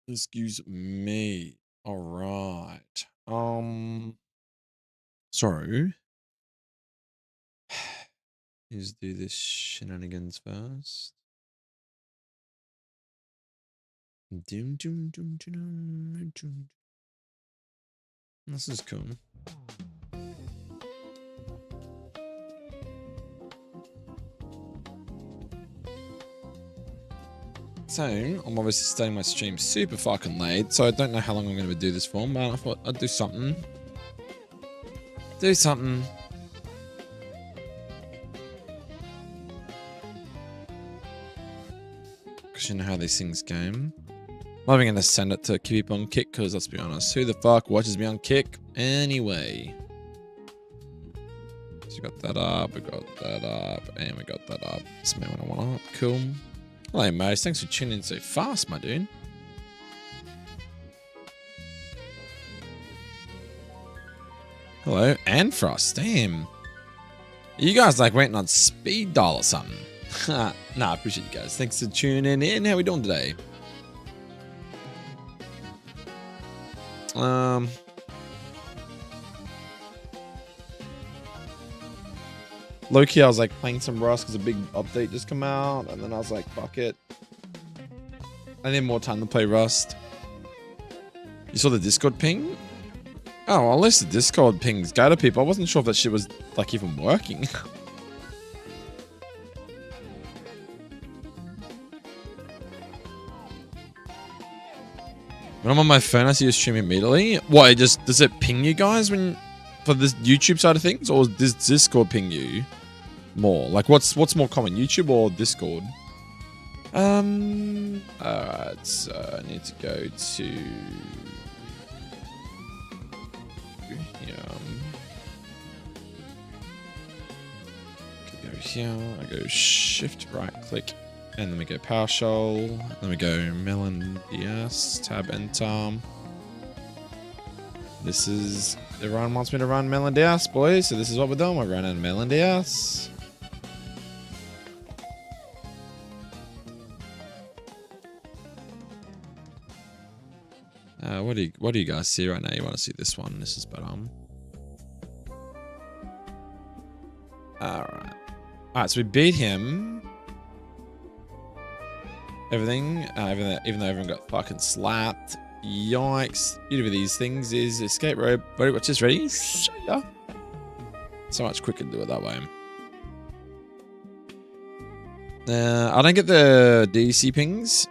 Excuse me. All right. So let's do this shenanigans first. Doom, doom, doom, doom, doom. This is cool. So, I'm obviously starting my stream super fucking late, so I don't know how long I'm going to do this for, but I thought I'd do something. Do something. Because you know how these things go. I'm not even going to send it to keep on Kick, because let's be honest, who the fuck watches me on Kick anyway? So we got that up, we got that up, and we got that up. It's me when I want up. Cool. Hello, Mose. Thanks for tuning in so fast, my dude. Hello, and Frost. Damn. You guys like waiting on speed dial or something? Nah, I appreciate you guys. Thanks for tuning in. How we doing today? Low-key, I was like playing some Rust because a big update just come out, and then I was like, fuck it. I need more time to play Rust. You saw the Discord ping? Oh, well, at least the Discord pings go to people. I wasn't sure if that shit was like even working. When I'm on my phone, I see you stream immediately. What, does it ping you guys for this YouTube side of things, or does Discord ping you more? Like, what's more common, YouTube or Discord? Alright, so I need to go to go here. I go shift right click, and then we go PowerShell. Then we go Melon DS, tab enter. This is, everyone wants me to run Melon DS, boys. So this is what we're doing. We're running Melon DS. What do you guys see right now? You want to see this one? This is better. Alright. Alright, so we beat him. Everything, even though everyone got fucking slapped. Yikes. Beauty of these things is escape rope. Watch this, ready? Yeah. So much quicker to do it that way. I don't get the DC pings.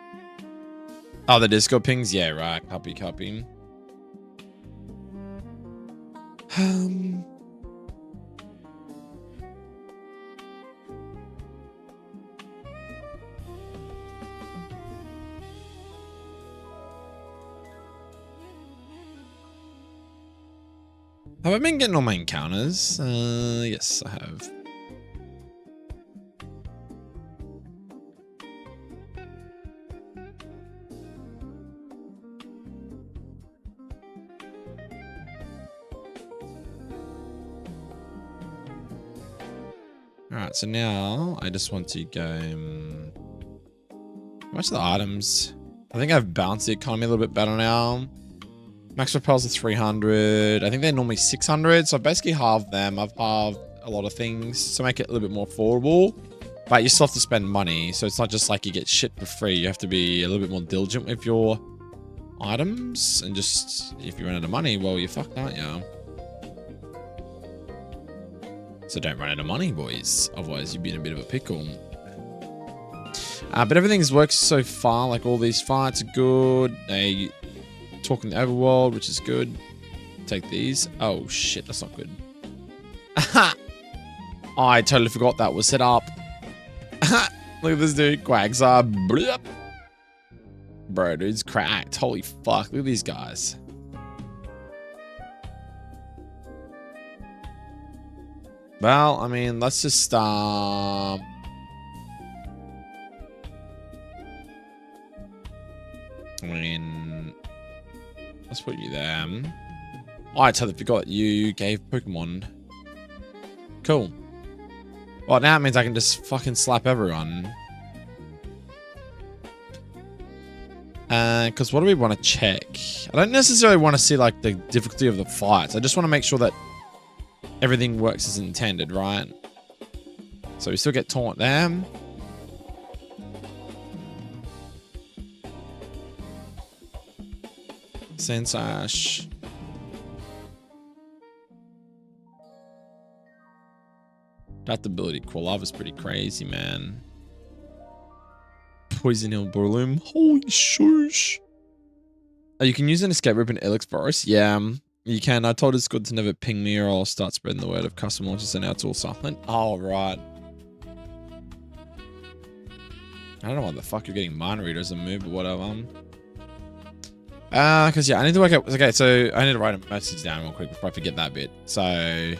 Oh, the Discord pings? Yeah, right. Copy. Have I been getting all my encounters? Yes, I have. Alright, so now I just want to go... how much are the items? I think I've balanced the economy a little bit better now. Max repels are 300. I think they're normally 600, so I've basically halved them. I've halved a lot of things to make it a little bit more affordable. But you still have to spend money, so it's not just like you get shit for free. You have to be a little bit more diligent with your items. And just, if you run out of money, well, you're fucked, aren't you? So don't run out of money, boys. Otherwise, you'd be in a bit of a pickle. But everything's worked so far. Like, all these fights are good. They talk in the overworld, which is good. Take these. Oh, shit. That's not good. I totally forgot that was set up. Look at this dude. Quagsar. Bro, dude's cracked. Holy fuck. Look at these guys. Well, I mean, let's just I mean, let's put you there. Oh, I totally forgot you gave Pokemon. Cool. Well, now it means I can just fucking slap everyone. Because what do we want to check? I don't necessarily want to see like the difficulty of the fights. I just want to make sure that everything works as intended, right? So we still get taunt there. Sensash. Adaptability Quilava is pretty crazy, man. Poison Hill Breloom. Holy shush. Oh, you can use an escape rope in Elix Forest? Yeah, you can. I told it's good to never ping me or I'll start spreading the word of custom launches and now it's all silent. Oh, right. I don't know why the fuck you're getting mind reader as a move, but whatever. Because yeah, I need to work out. Okay, so I need to write a message down real quick before I forget that bit. So,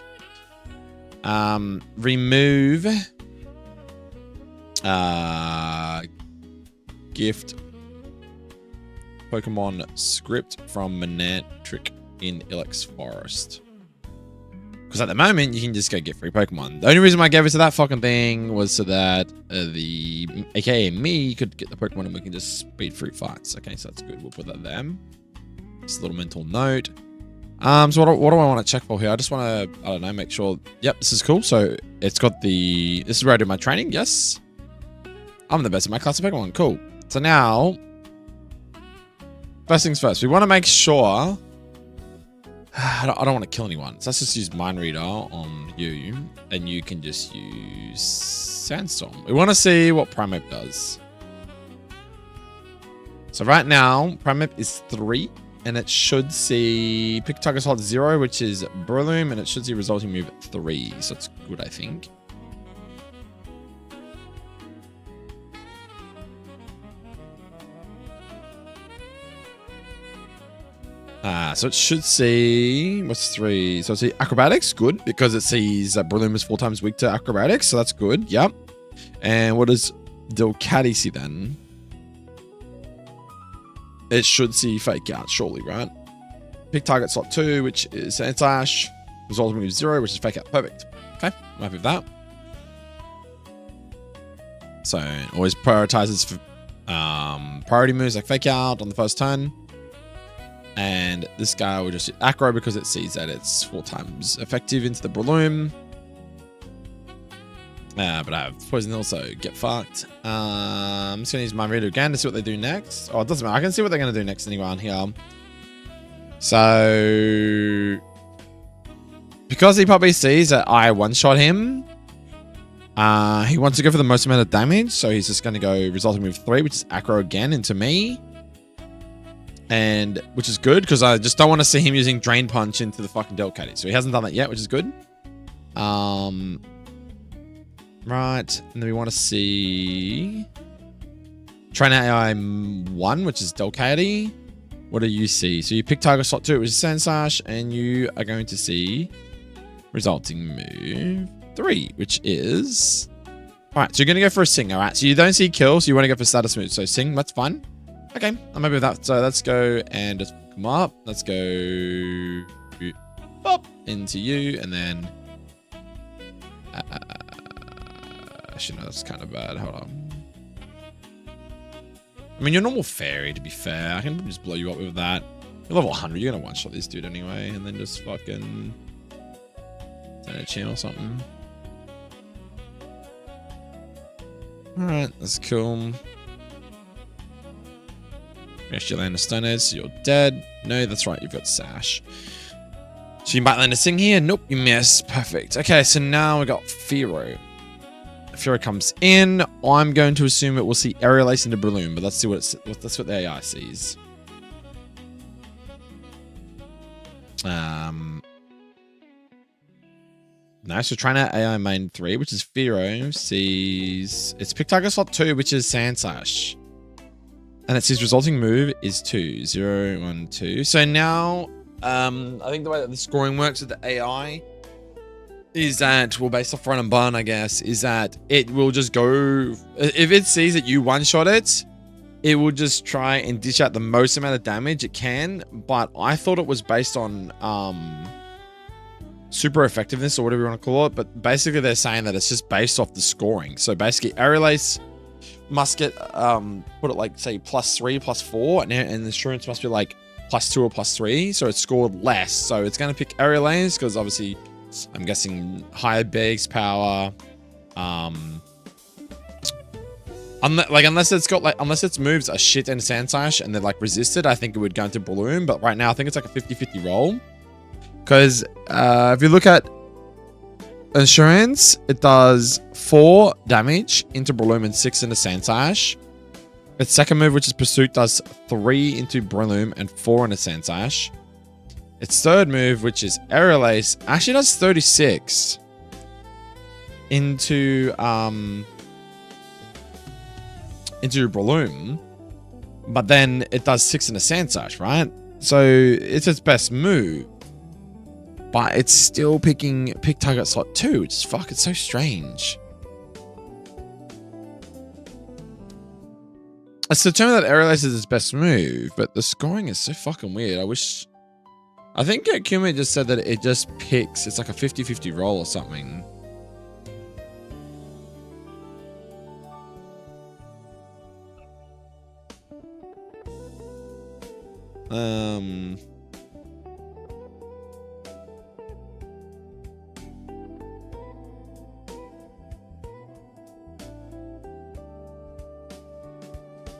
remove gift Pokemon script from Manectric in Elix Forest. Because at the moment, you can just go get free Pokemon. The only reason why I gave it to that fucking thing was so that aka me, could get the Pokemon and we can just speed through fights. Okay, so that's good. We'll put that there. Just a little mental note. So what do I want to check for here? I just want to, I don't know, make sure. Yep, this is cool. So it's got the, this is where I do my training. Yes. I'm the best in my class of Pokemon. Cool. So now, first things first, we want to make sure, I don't want to kill anyone. So let's just use Mind Reader on you, and you can just use Sandstorm. We want to see what Primeape does. So right now, Primeape is 3, and it should see pick target slot 0, which is Breloom, and it should see resulting move 3. So it's good, I think. So it should see, what's 3? So it see Acrobatics, good, because it sees that Breloom is 4 times weak to Acrobatics, so that's good, yep. And what does Zedakae see then? It should see Fake Out, surely, right? Pick target slot 2, which is Sandslash. Resulting move 0, which is Fake Out, perfect. Okay, I'm happy with that. So it always prioritizes for priority moves like Fake Out on the first turn. And this guy will just Acro because it sees that it's 4 times effective into the Breloom. But I have Poison Hill, so get fucked. I'm just going to use Mind Reader again to see what they do next. Oh, it doesn't matter. I can see what they're going to do next anyway on here. So, because he probably sees that I one-shot him, he wants to go for the most amount of damage. So he's just going to go resulting move 3, which is Acro again into me. And which is good because I just don't want to see him using Drain Punch into the fucking Zedakae. So he hasn't done that yet, which is good. Right, and then we want to see Trainer AI 1, which is Zedakae. What do you see? So you pick target slot 2, which is Sandslash, and you are going to see resulting move 3, which is alright. So you're gonna go for a Sing, alright. So you don't see kill, so you want to go for status move. So Sing, that's fine. Okay, I'm happy with that. So let's go and just come up. Let's go up into you, and then actually no, that's kind of bad. Hold on. I mean, you're normal fairy, to be fair. I can just blow you up with that. You're level 100. You're gonna one-shot this dude anyway, and then just fucking send a chin or something. All right, that's cool. Yes, you land a Stone Edge, so you're dead. No, that's right, you've got Sash. So you might land a Sing here. Nope, you miss. Perfect. Okay, so now we got Fearow. Fearow comes in. I'm going to assume it will see Aerial Ace into Breloom, but let's see that's what the AI sees. No, so Trainer AI main 3, which is Fearow, sees it's pick target slot 2, which is Sandslash. And it says resulting move is 2, 0, 1, 2. So now, I think the way that the scoring works with the AI is that, well, based off run and burn, I guess, is that it will just go, if it sees that you one-shot it, it will just try and dish out the most amount of damage it can. But I thought it was based on super effectiveness or whatever you want to call it. But basically they're saying that it's just based off the scoring. So basically Aerial Ace must get put it like say +3, +4, and insurance must be like +2 or +3, so it's scored less. So it's going to pick aerial ace because obviously I'm guessing higher base power. Unless it's moves a shit in Sand Slash and they're like resisted, I think it would go into Balloon. But right now I think it's like a 50-50 roll. Because if you look at Insurance, it does 4 damage into Breloom and 6 into Sand Slash. Its second move, which is Pursuit, does 3 into Breloom and 4 into Sand Slash. Its third move, which is Aerial Ace, actually does 36 into Breloom, but then it does 6 into Sand Slash, right? So it's its best move. But it's still pick target slot 2, which is fucking so strange. It's determined that Aerial Ace is its best move, but the scoring is so fucking weird. I think Kuma just said that it just picks, it's like a 50-50 roll or something.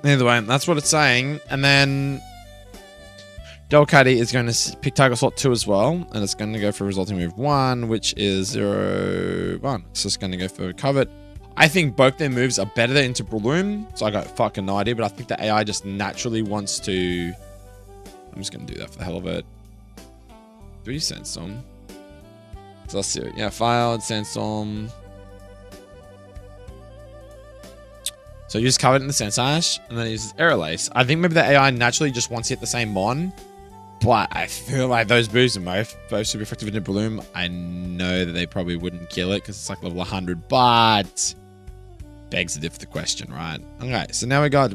Either way, that's what it's saying. And then Zedakae is going to pick target slot 2 as well. And it's going to go for resulting move 1, which is 0, 1. It's just going to go for Covet. I think both their moves are better into Breloom. So I got fucking no idea. But I think the AI just naturally wants to... I'm just going to do that for the hell of it. 3 Sandstorm. So let's see it. Yeah, File, Sandstorm. So you just cover it in the Sand Slash, and then it uses Aerial Ace. I think maybe the AI naturally just wants to hit the same mon, but I feel like those boosts are both super effective into Bloom. I know that they probably wouldn't kill it because it's like level 100, but begs the different question, right? Okay, so now we got...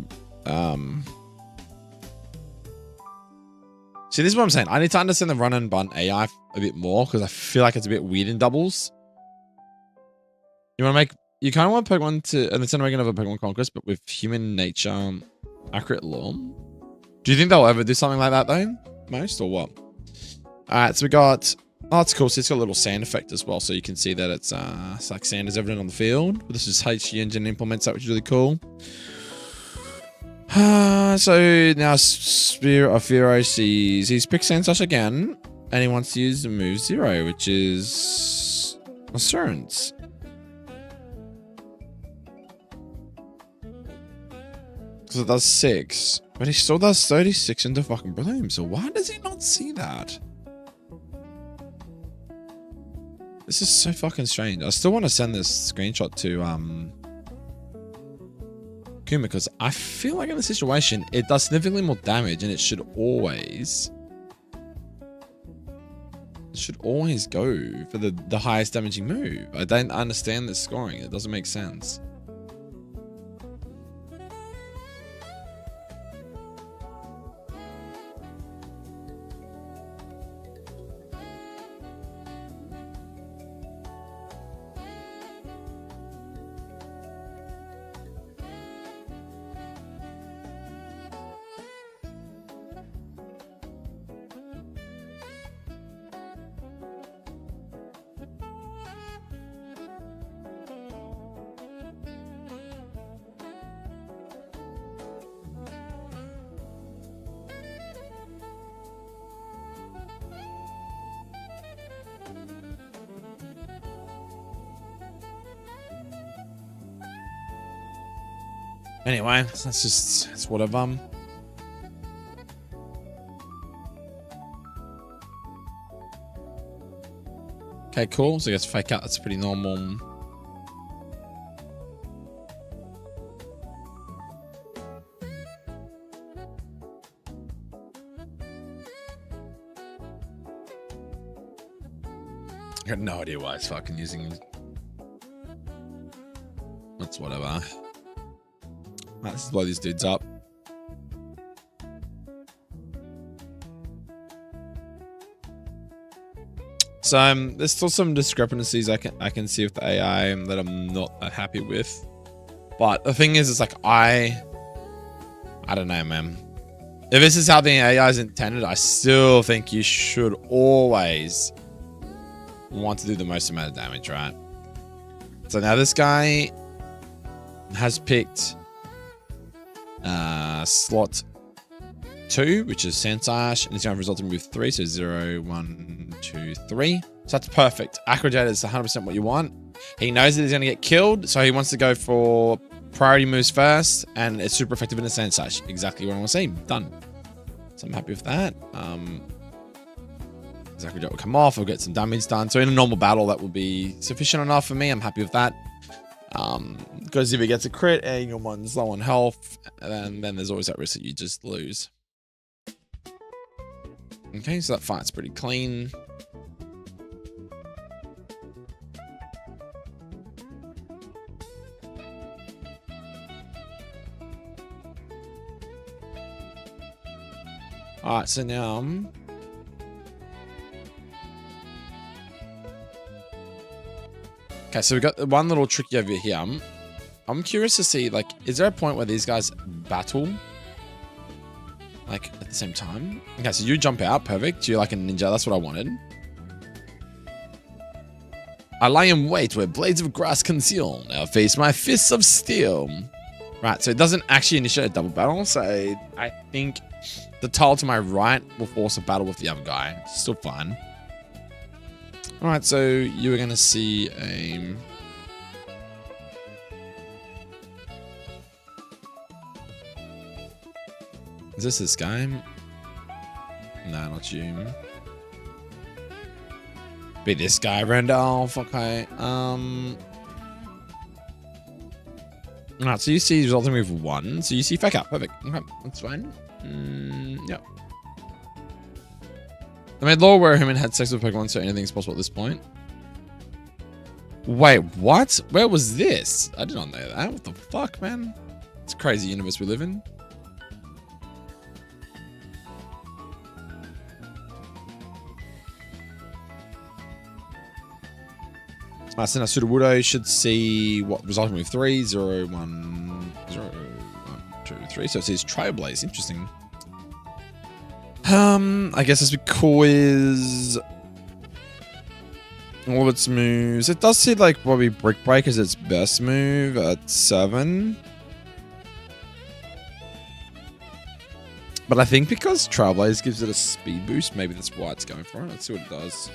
See, this is what I'm saying. I need to understand the run and bun AI a bit more because I feel like it's a bit weird in doubles. You want to make... You kind of want Pokemon to, and it's making another Pokemon Conquest, but with human nature, accurate law. Do you think they'll ever do something like that though? Most or what? Alright, so we got, oh, it's cool. So it's got a little sand effect as well. So you can see that it's like sand is evident on the field. But this is HG Engine implements that, which is really cool. So now Spear of Firo sees he's picked Sand Slash again, and he wants to use the move 0, which is Assurance. Because it does 6, but he still does 36 into fucking Breloom. So why does he not see that? This is so fucking strange. I still want to send this screenshot to Kuma because I feel like in this situation it does significantly more damage, and it should always go for the highest damaging move. I don't understand this scoring. It doesn't make sense. Anyway, that's whatever. Okay, cool. So I guess fake out, that's pretty normal. I got no idea why it's fucking using. That's whatever. Right, this is blow these dudes up. So there's still some discrepancies I can see with the AI that I'm not that happy with. But the thing is, it's like, I don't know, man. If this is how the AI is intended, I still think you should always want to do the most amount of damage, right? So now this guy has picked slot 2, which is Sandslash, and it's going to result in move 3, so 0, 1, 2, 3. So that's perfect. Acrojet is 100% what you want. He knows that he's going to get killed, so he wants to go for priority moves first, and it's super effective in the Sandslash. Exactly what I want to see. Done. So I'm happy with that. Acrojet will come off. I'll get some damage done. So in a normal battle, that will be sufficient enough for me. I'm happy with that. Because if he gets a crit and your one's low on health, then there's always that risk that you just lose. Okay, so that fight's pretty clean. Alright, so now okay, so we got one little tricky over here. I'm curious to see, like, is there a point where these guys battle, like, at the same time? Okay, so you jump out, perfect. You're like a ninja, that's what I wanted. I lie in wait where blades of grass conceal. Now face my fists of steel. Right, so it doesn't actually initiate a double battle, so I think the tile to my right will force a battle with the other guy. Still fine. Alright, so you are going to see a... Is this guy? No, not you. Be this guy, Randolph. Okay. Alright, so you see resulting move 1. So you see fake out. Perfect. Okay, that's fine. Yep. I made lore where human had sex with Pokemon, so anything's possible at this point. Wait, what? Where was this? I did not know that. What the fuck, man? It's a crazy universe we live in. So now Sudowoodo should see what resulting move 3, 0, 1, 0, 1, 2, 3. So it says Trailblaze. Interesting. I guess this would quiz all of its moves. It does see like probably Brick Break as its best move at 7. But I think because Trailblaze gives it a speed boost, maybe that's why it's going for it. Let's see what it does.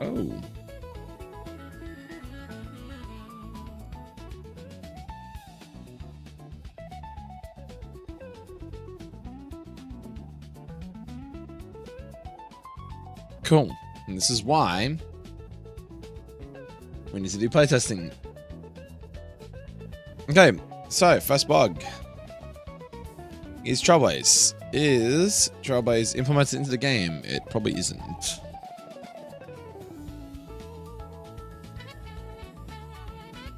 Oh. Cool. And this is why we need to do playtesting. Okay, so first bug is Trailblaze. Is Trailblaze implemented into the game? It probably isn't.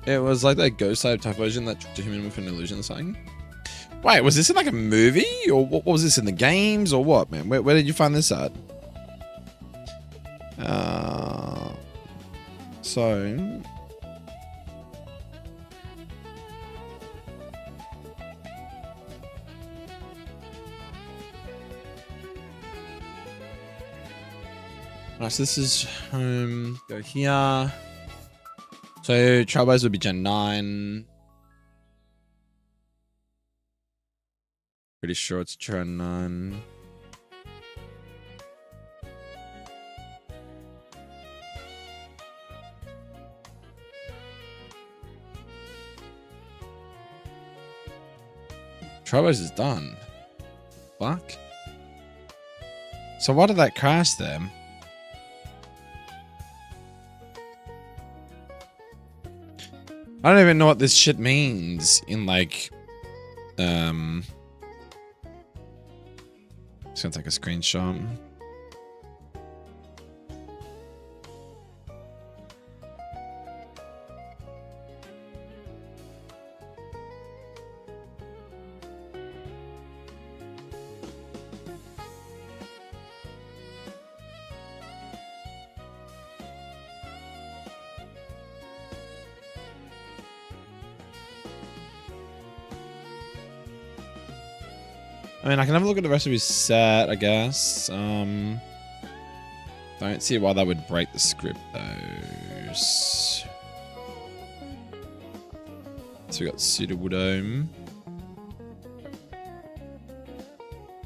It was like that ghost type version that tricked him in with an illusion or something. Wait, was this in like a movie? Or what was this in the games? Or what, man? Where did you find this at? So... Alright, so this is home. Go here. So Trailblaze would be Gen 9. Pretty sure it's Gen 9. Trailblaze is done. Fuck. So why did that crash there? I don't even know what this shit means in like, just gonna take a screenshot. I mean, I can have a look at the rest of his set, I guess. Don't see why that would break the script, though. So we got Sudowoodo.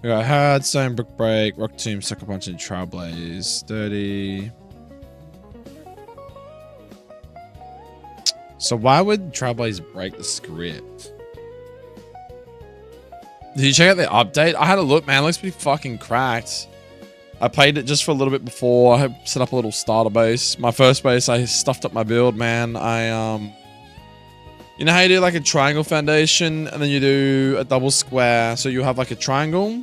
We got Hard, Stone, Brick Break, Rock Tomb, Sucker Punch, and Trailblaze. 30. So why would Trailblaze break the script? Did you check out the update? I had a look, man. It looks pretty fucking cracked. I played it just for a little bit before. I set up a little starter base. My first base, I stuffed up my build, man. You know how you do like a triangle foundation and then you do a double square? So you have like a triangle.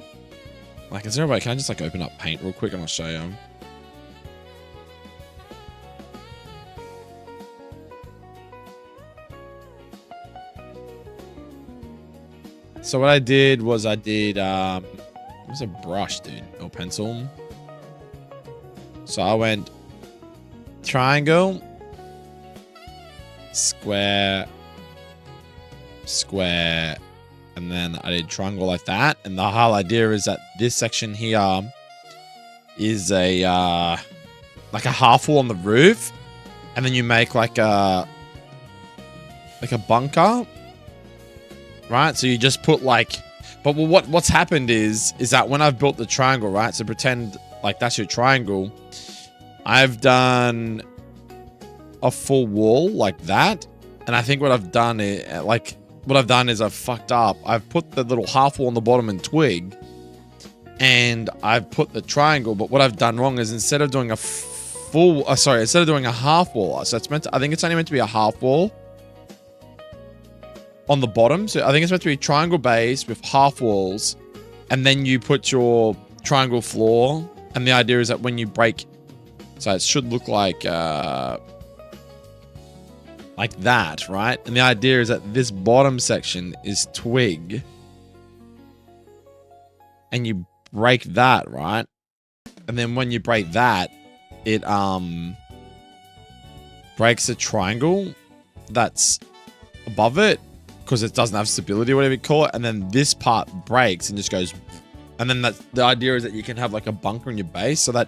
Like, is there a way? Can I just like open up paint real quick and I'll show you? So what I did was it was a brush, dude, or pencil. So I went triangle, square, square, and then I did triangle like that. And the whole idea is that this section here is a like a half wall on the roof, and then you make like a bunker. Right, so you just put like, but what's happened is that when I've built the triangle, right, so pretend like that's your triangle, I've done a full wall like that, and I think what I've done is I've fucked up. I've put the little half wall on the bottom and twig, and I've put the triangle, but what I've done wrong is instead of doing a instead of doing a half wall, so it's I think it's only meant to be a half wall on the bottom. So I think it's meant to be a triangle base with half walls, and then you put your triangle floor, and the idea is that when you break, so it should look like that, right? And the idea is that this bottom section is twig, and you break that, right? And then when you break that, it breaks a triangle that's above it, because it doesn't have stability or whatever you call it, and then this part breaks and just goes, and then the idea is that you can have like a bunker in your base, so that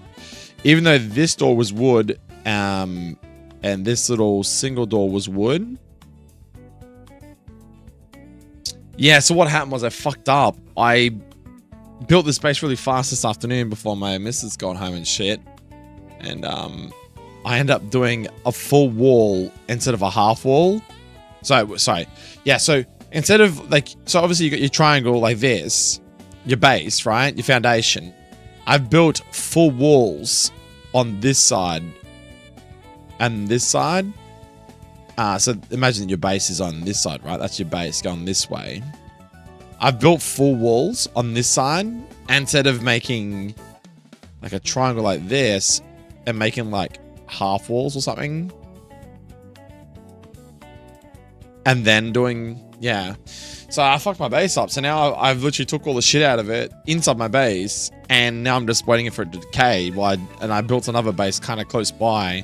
even though this door was wood, and this little single door was wood. Yeah, so what happened was I fucked up. I built this base really fast this afternoon before my missus got home and shit, and I ended up doing a full wall instead of a half wall. So, sorry. Yeah, so instead of like, so obviously you got your triangle like this, your base, right? Your foundation. I've built full walls on this side and this side. So imagine your base is on this side, right? That's your base going this way. I've built full walls on this side, and instead of making like a triangle like this and making like half walls or something, and then doing, yeah. So I fucked my base up. So now I've literally took all the shit out of it inside my base, and now I'm just waiting for it to decay. And I built another base kind of close by,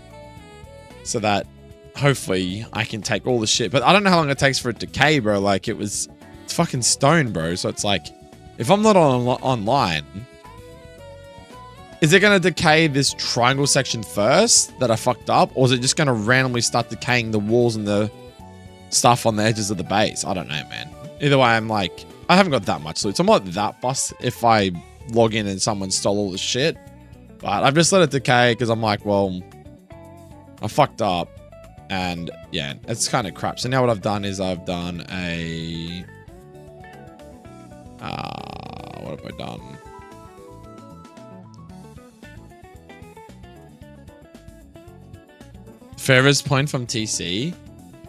so that hopefully I can take all the shit. But I don't know how long it takes for it to decay, bro. Like it's fucking stone, bro. So it's like, if I'm not online, is it going to decay this triangle section first that I fucked up? Or is it just going to randomly start decaying the walls and the stuff on the edges of the base? I don't know, man. Either way, I'm like, I haven't got that much loot, so I'm not that fussed if I log in and someone stole all the shit. But I've just let it decay because I'm like, well, I fucked up, and yeah, it's kind of crap. So now what I've done is I've done a what have I done? Furthest point from TC.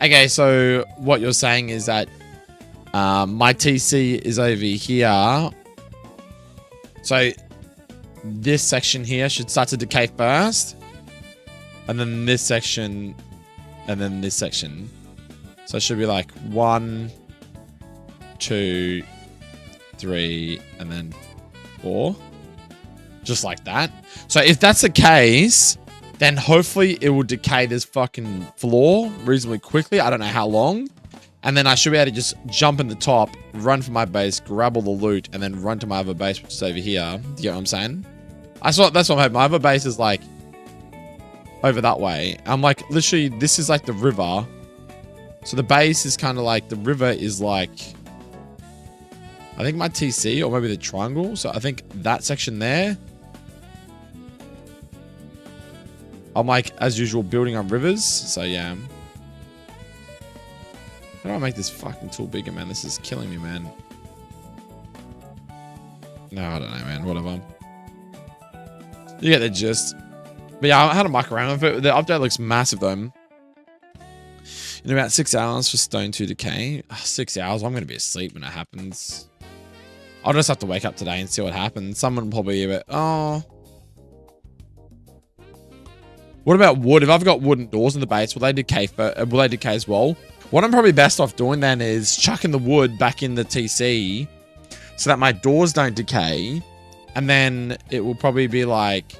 Okay, so what you're saying is that my TC is over here. So this section here should start to decay first, and then this section, and then this section. So it should be like 1, 2, 3, and then 4. Just like that. So if that's the case, then hopefully it will decay this fucking floor reasonably quickly. I don't know how long. And then I should be able to just jump in the top, run for my base, grab all the loot, and then run to my other base, which is over here. Do you get what I'm saying? That's what I'm hoping. My other base is like over that way. I'm like, literally, this is like the river. So the base is kind of like, the river is like, I think my TC or maybe the triangle. So I think that section there. I'm like, as usual, building on rivers. So yeah. How do I make this fucking tool bigger, man? This is killing me, man. No, I don't know, man. Whatever. You get the gist. But yeah, I had to muck around with it. The update looks massive, though. In about 6 hours for Stone 2 Decay. 6 hours? I'm going to be asleep when it happens. I'll just have to wake up today and see what happens. Someone will probably be a bit, oh. What about wood? If I've got wooden doors in the base, will they decay as well? What I'm probably best off doing then is chucking the wood back in the TC so that my doors don't decay. And then it will probably be like...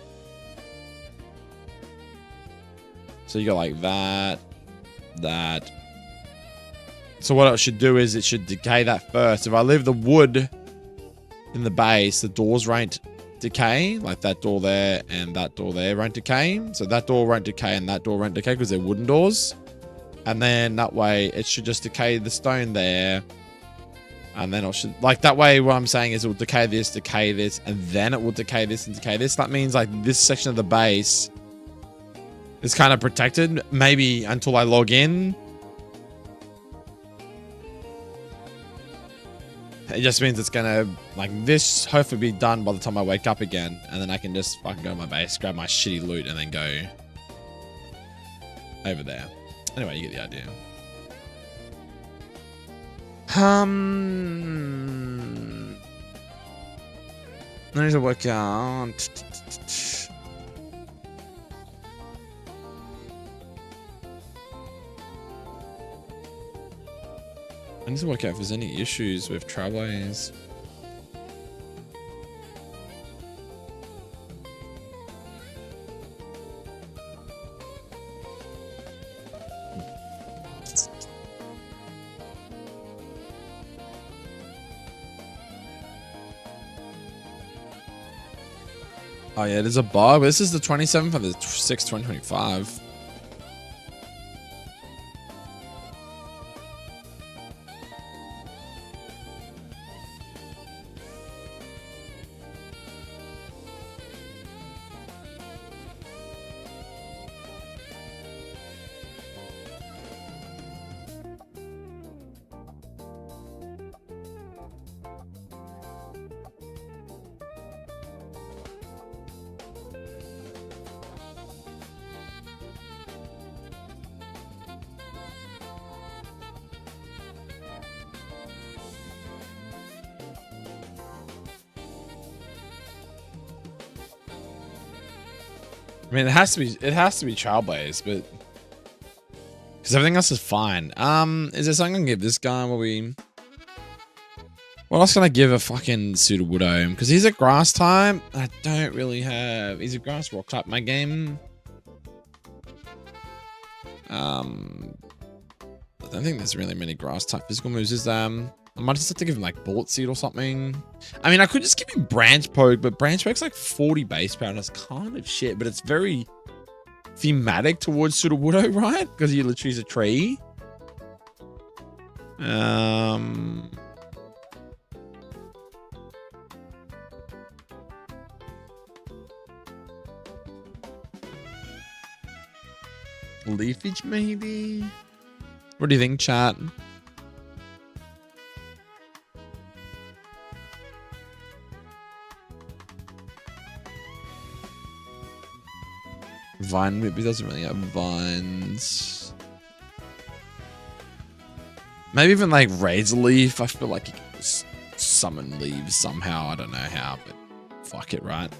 So you got like that. So what it should do is it should decay that first. If I leave the wood in the base, the doors won't decay. Like that door there and that door there won't decay. So that door won't decay and that door won't decay because they're wooden doors. And then that way it should just decay the stone there. And then it should, like that way what I'm saying is it will decay this, and then it will decay this and decay this. That means like this section of the base is kind of protected. Maybe until I log in. It just means it's gonna, like this hopefully be done by the time I wake up again. And then I can just fucking go to my base, grab my shitty loot and then go over there. Anyway, you get the idea. I need to work out. I need to work out if there's any issues with Trailblaze. Oh yeah, there's a bug. This is the 27th of the 6th, 2025. I mean, it has to be Trailblaze, but because everything else is fine. Is there something I can give this guy? What else can I give a fucking Sudowoodo? Because he's a grass type. I don't really have. He's a grass rock type in my game. I don't think there's really many grass type physical moves. Is I might just have to give him like Bullet Seed or something. I mean, I could just give him Branch Poke, but Branch Poke's like 40 base power and it's kind of shit, but it's very thematic towards Sudowoodo, right? Because he literally is a tree. Leafage, maybe? What do you think, chat? Vine Whip, he doesn't really have vines. Maybe even like Razor Leaf. I feel like he can just summon leaves somehow. I don't know how, but fuck it, right?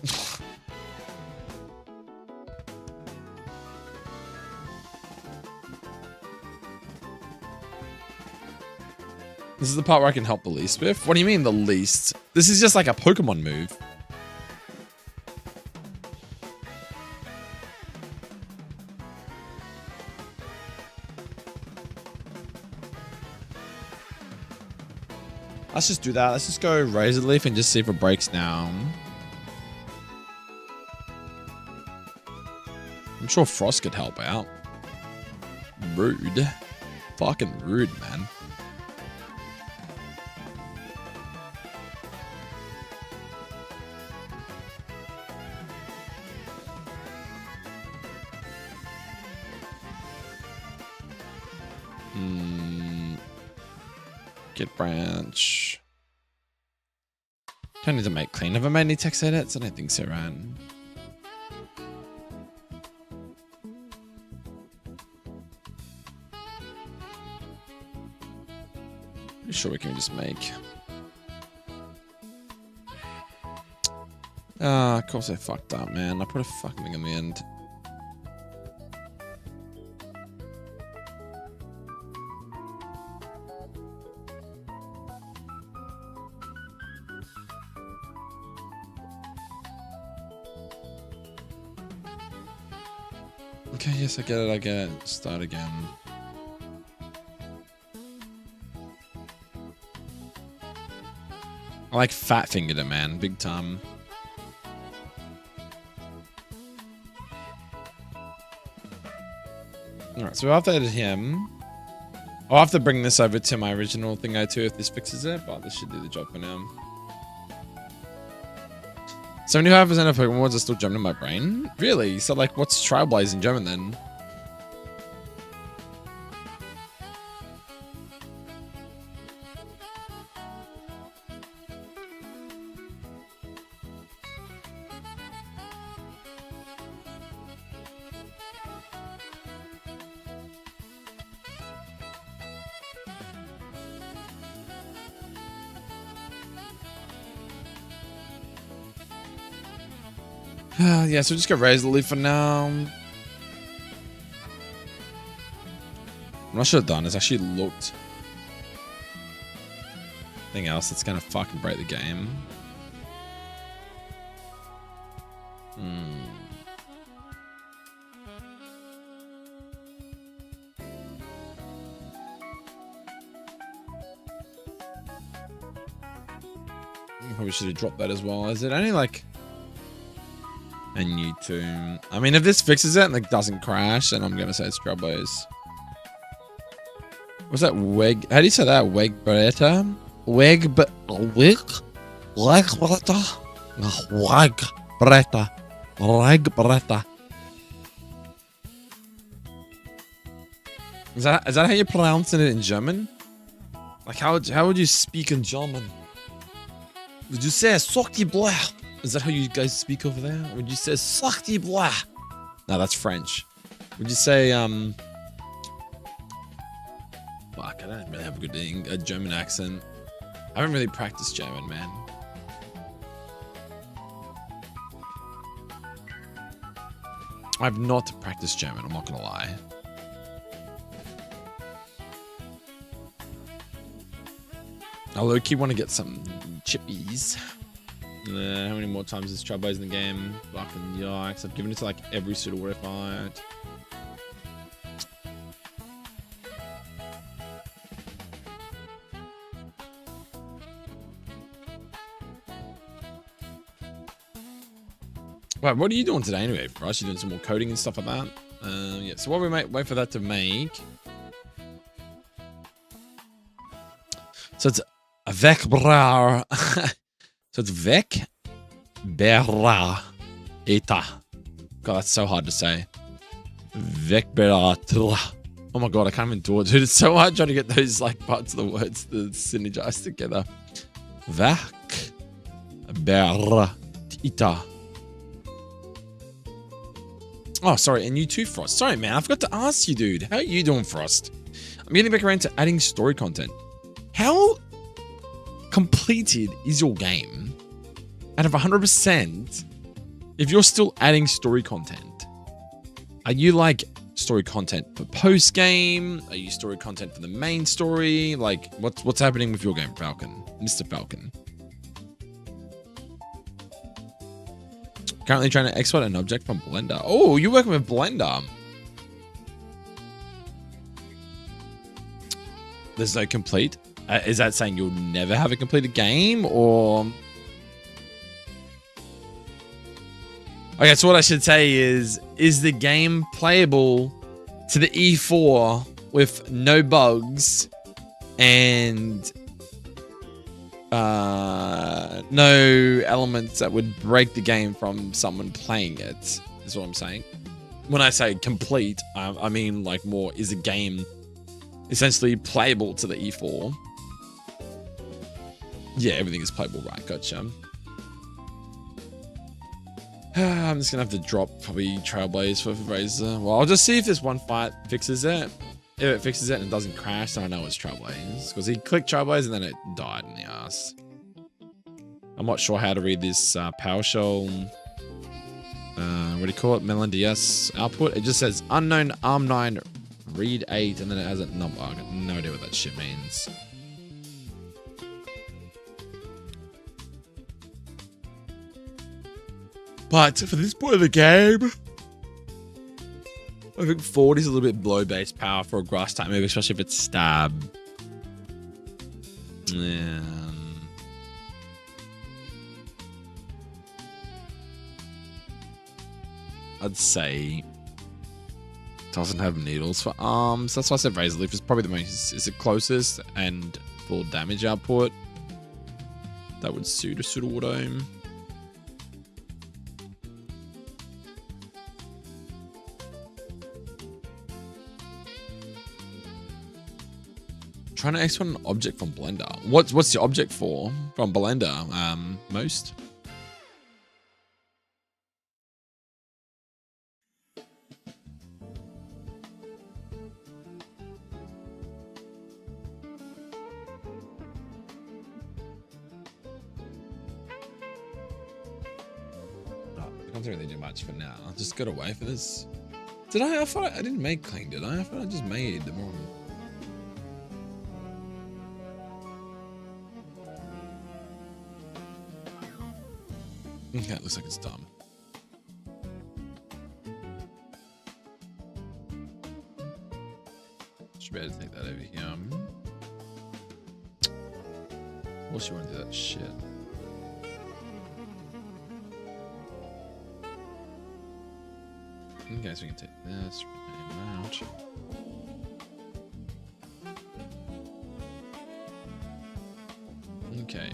This is the part where I can help the least with. What do you mean the least? This is just like a Pokemon move. Let's just do that. Let's just go Razor Leaf and just see if it breaks now. I'm sure Frost could help out. Rude. Fucking rude, man. Get branch. Don't need to make clean. Have I made any text edits? I don't think so, Ran. Pretty sure we can just make. Ah, of course I fucked up, man. I put a fucking thing in the end. Okay, yes, I get it, I get it. Start again. I like fat fingered it, man. Big time. Alright, so after I edit him, I'll have to bring this over to my original thing too if this fixes it, but this should do the job for now. 75% of Pokemon words are still German in my brain? Really? So, like, what's Trailblaze in German then? Yeah, so just go Razor Leaf for now. What I should have done is actually looked anything else that's gonna fucking break the game. Probably should have dropped that as well. Is it only like a new tomb? I mean, if this fixes it and it doesn't crash, then I'm gonna say it's Trailblaze. What's that? Weg? How do you say that? Wegbretta? Wegbretta? Wegbretta. Is that how you pronounce it in German? Like how would you speak in German? Would you say "Sorti blah"? Is that how you guys speak over there? Would you say "Sorti blah"? No, that's French. Would you say fuck, I don't really have a good German accent. I haven't really practiced German, man. I've not practiced German, I'm not gonna lie. I low-key want to get some chippies. How many more times is Trailblaze in the game? Fucking yikes. I've given it to like every pseudo water fight. Right, what are you doing today anyway, for us? You doing some more coding and stuff like that? Yeah, so while we wait for that to make. So it's Vekbrar. So it's Vekbera Eta. God, that's so hard to say. Vekbera. Oh my god, I can't even do it, dude. It's so hard trying to get those like parts of the words to synergize together. Vekbera Eta. Oh, sorry, and you too, Frost. Sorry, man, I forgot to ask you, dude. How are you doing, Frost? I'm getting back around to adding story content. How completed is your game out of 100% if you're still adding story content? Are you like story content for post game? Are you story content for the main story? Like what's happening with your game, Falcon? Mr. Falcon. Currently trying to export an object from Blender. Oh, you're working with Blender. There's no complete. Is that saying you'll never have a completed game, or? Okay, so what I should say is the game playable to the E4 with no bugs and no elements that would break the game from someone playing it, is what I'm saying. When I say complete, I mean like more, is the game essentially playable to the E4? Yeah, everything is playable, right? Gotcha. I'm just gonna have to drop probably Trailblaze for Razor. Well, I'll just see if this one fight fixes it. If it fixes it and it doesn't crash, then I know it's Trailblaze. Because he clicked Trailblaze and then it died in the ass. I'm not sure how to read this PowerShell. What do you call it? Melodious output. It just says unknown ARM9 read 8 and then it has a number. I got no idea what that shit means. But for this point of the game, I think 40 is a little bit below base power for a grass type move, especially if it's stab. Yeah. I'd say doesn't have needles for arms. That's why I said Razor Leaf is probably the most, is the closest and full damage output that would suit a Sudowoodo. Trying to export an object from Blender. What's the object for from Blender? Most. I don't really do much for now. I'll just go away for this. Did I? I thought I didn't make clean, did I? I thought I just made the wrong. Okay, it looks like it's done. Should be able to take that over here. Of course you want to do that shit. Okay, so we can take this, rename out. Okay,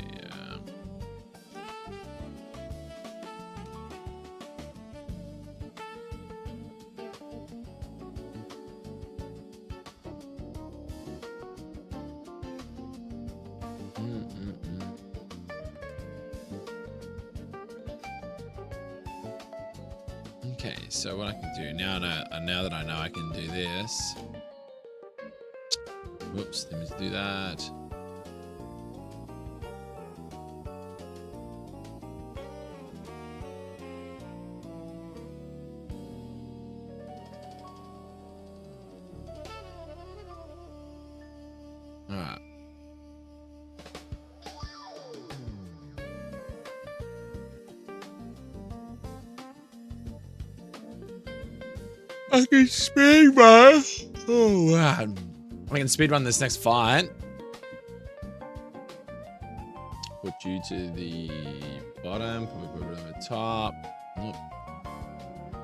Okay, so what I can do now that I know I can do this. Whoops, let me do that. All right. I can speedrun. Oh wow! I can speedrun this next fight. Put you to the bottom. Put it on the top. Nope.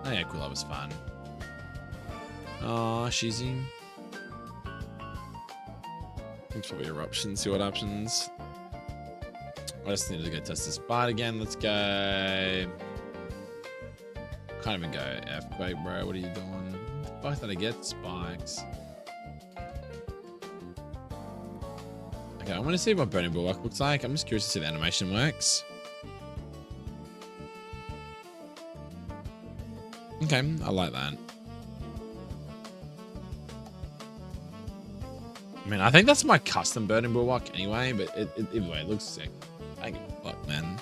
Oh yeah, cool. That was fun. Oh, Shizzy. It's probably eruption. See what happens. I just need to go test this fight again. Let's go. Can't even go earthquake, bro. What are you doing? The fuck did I get spikes? Okay, I want to see what Burning Bulwark looks like. I'm just curious to see the animation works. Okay, I like that. I mean, I think that's my custom Burning Bulwark anyway, but either way, it looks sick. I don't give a fuck, man.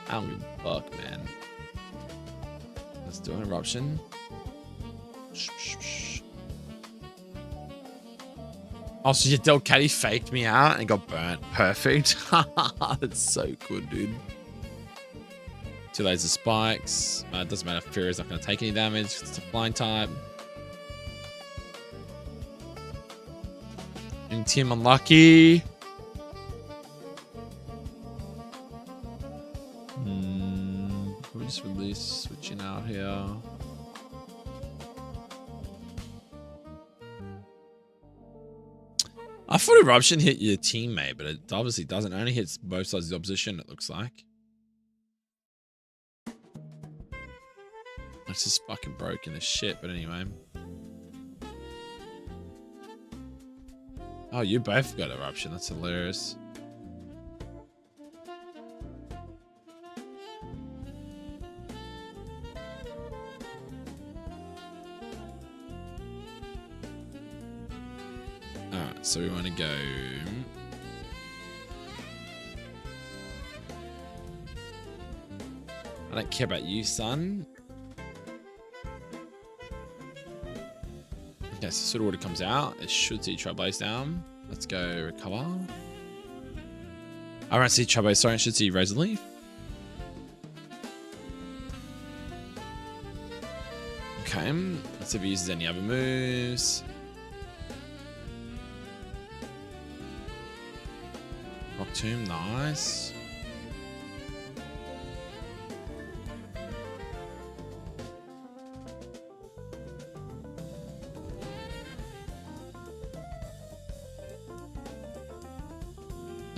I don't give a fuck, man. Let's do an eruption. Oh, so your Zedakae faked me out and got burnt. Perfect. That's so good, dude. 2 laser spikes. It doesn't matter if Fury is not going to take any damage. It's a flying type. And team unlucky. We'll just release switching out here. I thought eruption hit your teammate, but it obviously doesn't. It only hits both sides of the opposition, it looks like. It's just fucking broken as shit, but anyway. Oh, you both got eruption. That's hilarious. Alright, so we want to go... I don't care about you, son. Okay, so Sort of Water comes out. It should see Trailblaze down. Let's go recover. I won't see Trailblaze, sorry, I should see Razor Leaf. Okay, let's see if he uses any other moves. Rock Tomb, nice.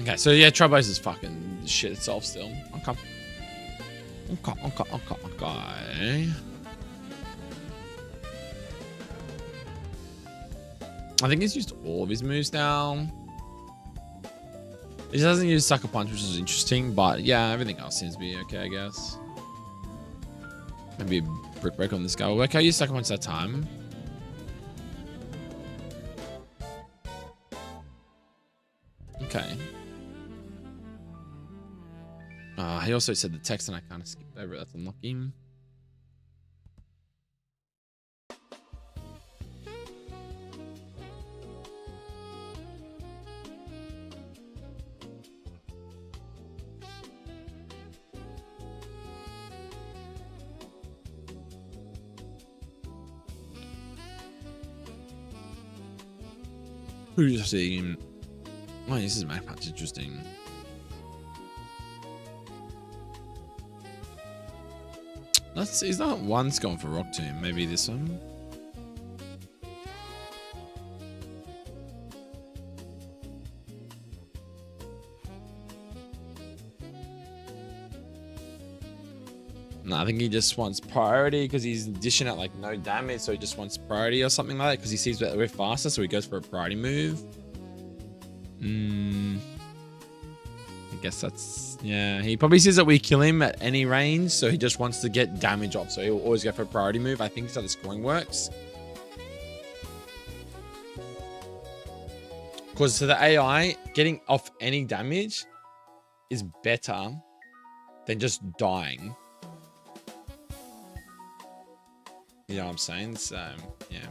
Okay, so yeah, Trailblaze is fucking shit itself still. Okay. I think he's used all of his moves now. He doesn't use Sucker Punch, which is interesting, but yeah, everything else seems to be okay, I guess. Maybe a Brick Break on this guy. Okay, I use Sucker Punch that time. Okay. He also said the text and I kind of skipped over it. That's unlucky. Who's seeing? Oh, this is map patch, interesting. Let's see, he's not once gone for Rock Tomb. Maybe this one. No, I think he just wants priority because he's dishing out like no damage, so he just wants priority or something like that because he sees that we're faster, so he goes for a priority move. I guess that's, yeah, he probably sees that we kill him at any range, so he just wants to get damage off, so he'll always go for a priority move. I think that's how the scoring works. Because to the AI, getting off any damage is better than just dying. You know what I'm saying? So, yeah.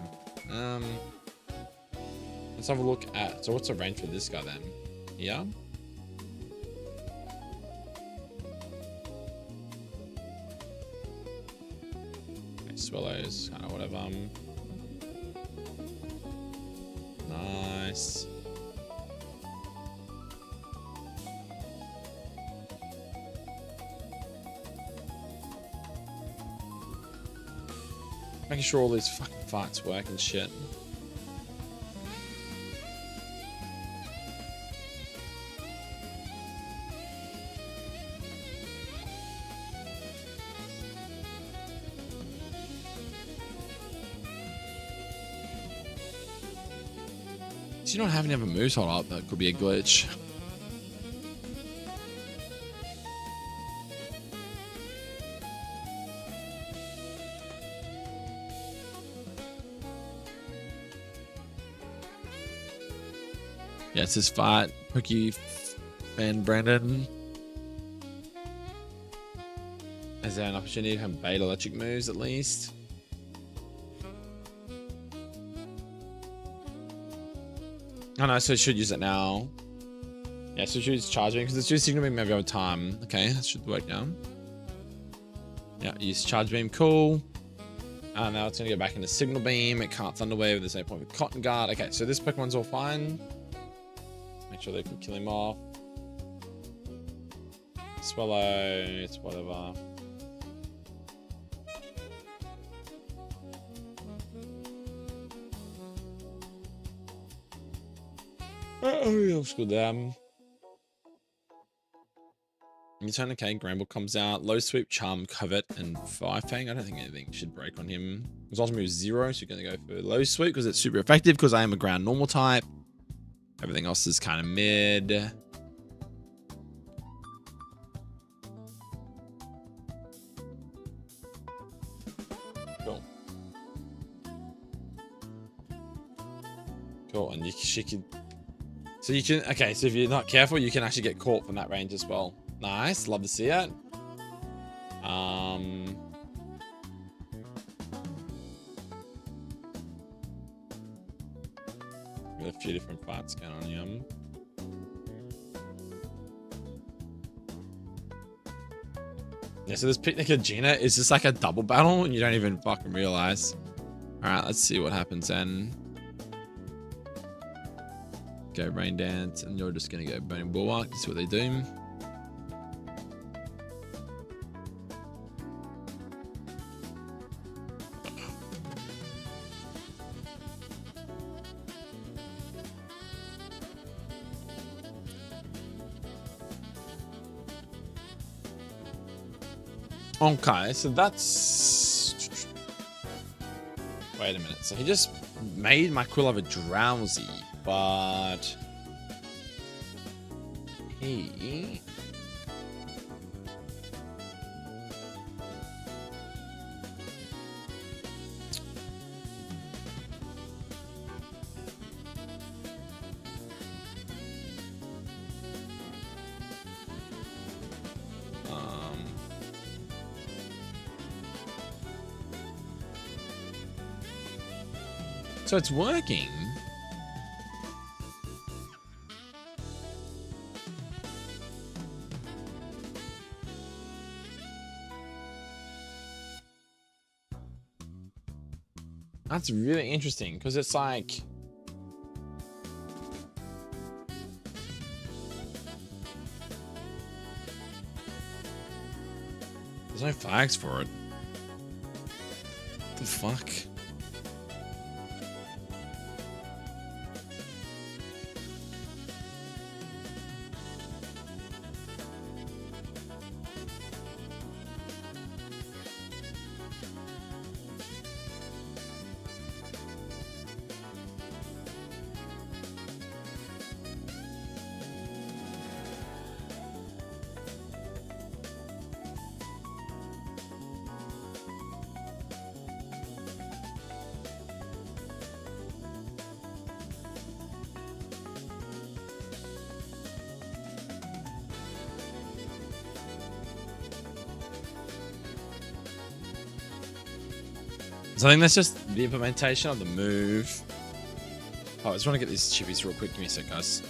Let's have a look at, so what's the range for this guy then? Yeah. Okay, Swallows, kind of whatever. Nice. Making sure all these fucking farts work and shit. Do you not have any other moves hold up? That could be a glitch. Yeah, it's his fight. Pokey fan Brandon. Is there an opportunity to have bait electric moves at least? Oh no, so it should use it now. Yeah, so it should use Charge Beam because it's just Signal Beam maybe over time. Okay, that should work now. Yeah, use Charge Beam, cool. And now it's going to go back into Signal Beam. It can't Thunder Wave. There's no point with Cotton Guard. Okay, so this Pokemon's all fine. make sure they can kill him off. Swallow, it's whatever. Oh, looks good. Zedakae, Gramble comes out. Low Sweep, Charm, Covet, and Firefang. I don't think anything should break on him. His ultimate move is 0, so you're going to go for Low Sweep because it's super effective because I am a ground normal type. Everything else is kind of mid. Cool. Cool, and she could... So you can... Okay, so if you're not careful, you can actually get caught from that range as well. Nice, love to see it. Got a few different fights going on here. Yeah, so this Picnic of Gina is just like a double battle and you don't even fucking realize. Alright, let's see what happens then. Go Rain Dance, and you're just gonna go Burning Bulwark to see what they do. Okay, so that's... Wait a minute. So he just made my Quillover drowsy, but... He... So it's working. That's really interesting because it's like... There's no flags for it. What the fuck? So I think that's just the implementation of the move. Oh, I just want to get these chippies real quick. Give me a sec, guys.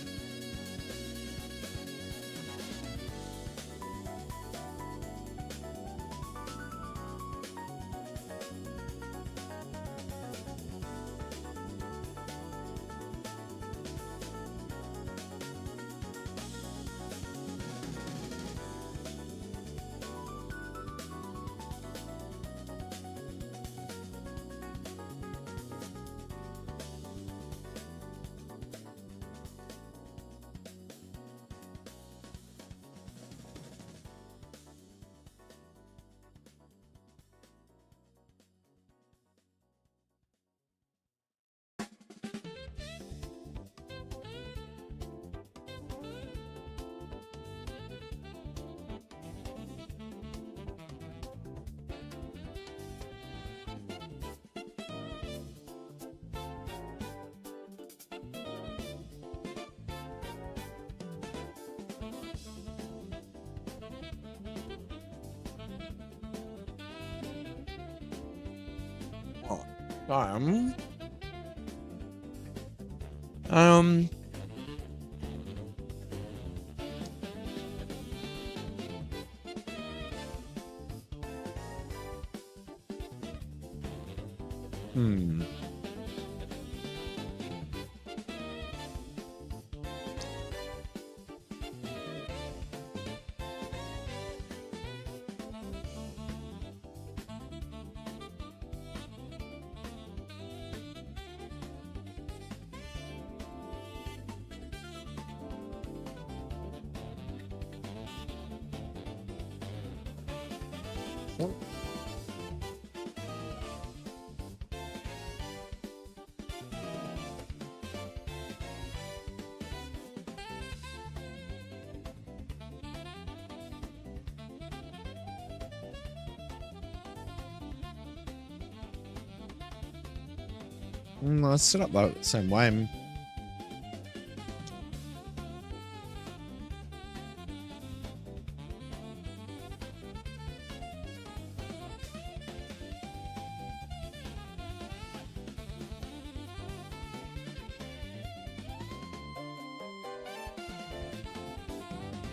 Let's set up the same way.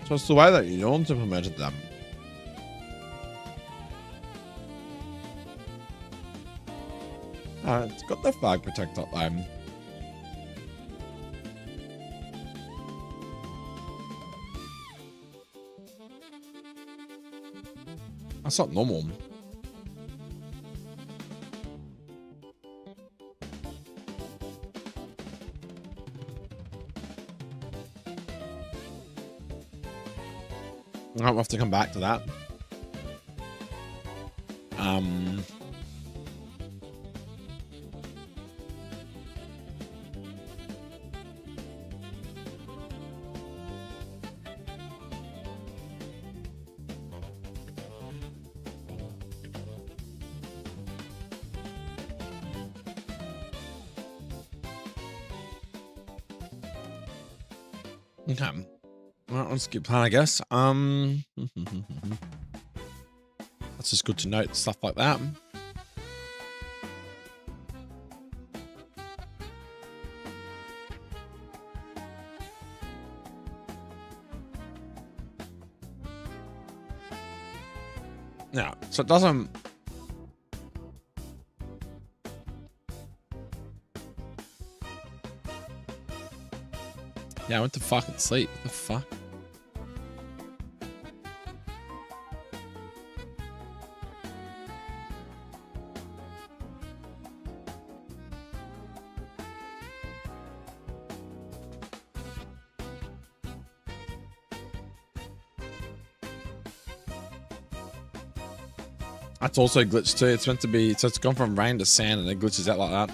So it's the way that you want to implement them. It's got the flag protector though. That's not normal. I'll have to come back to that. Okay. Well, let's keep playing, I guess. That's just good to note stuff like that. Yeah, so it doesn't. Yeah, I went to fucking sleep. What the fuck? That's also glitched too. It's meant to be, so it's gone from rain to sand and it glitches out like that.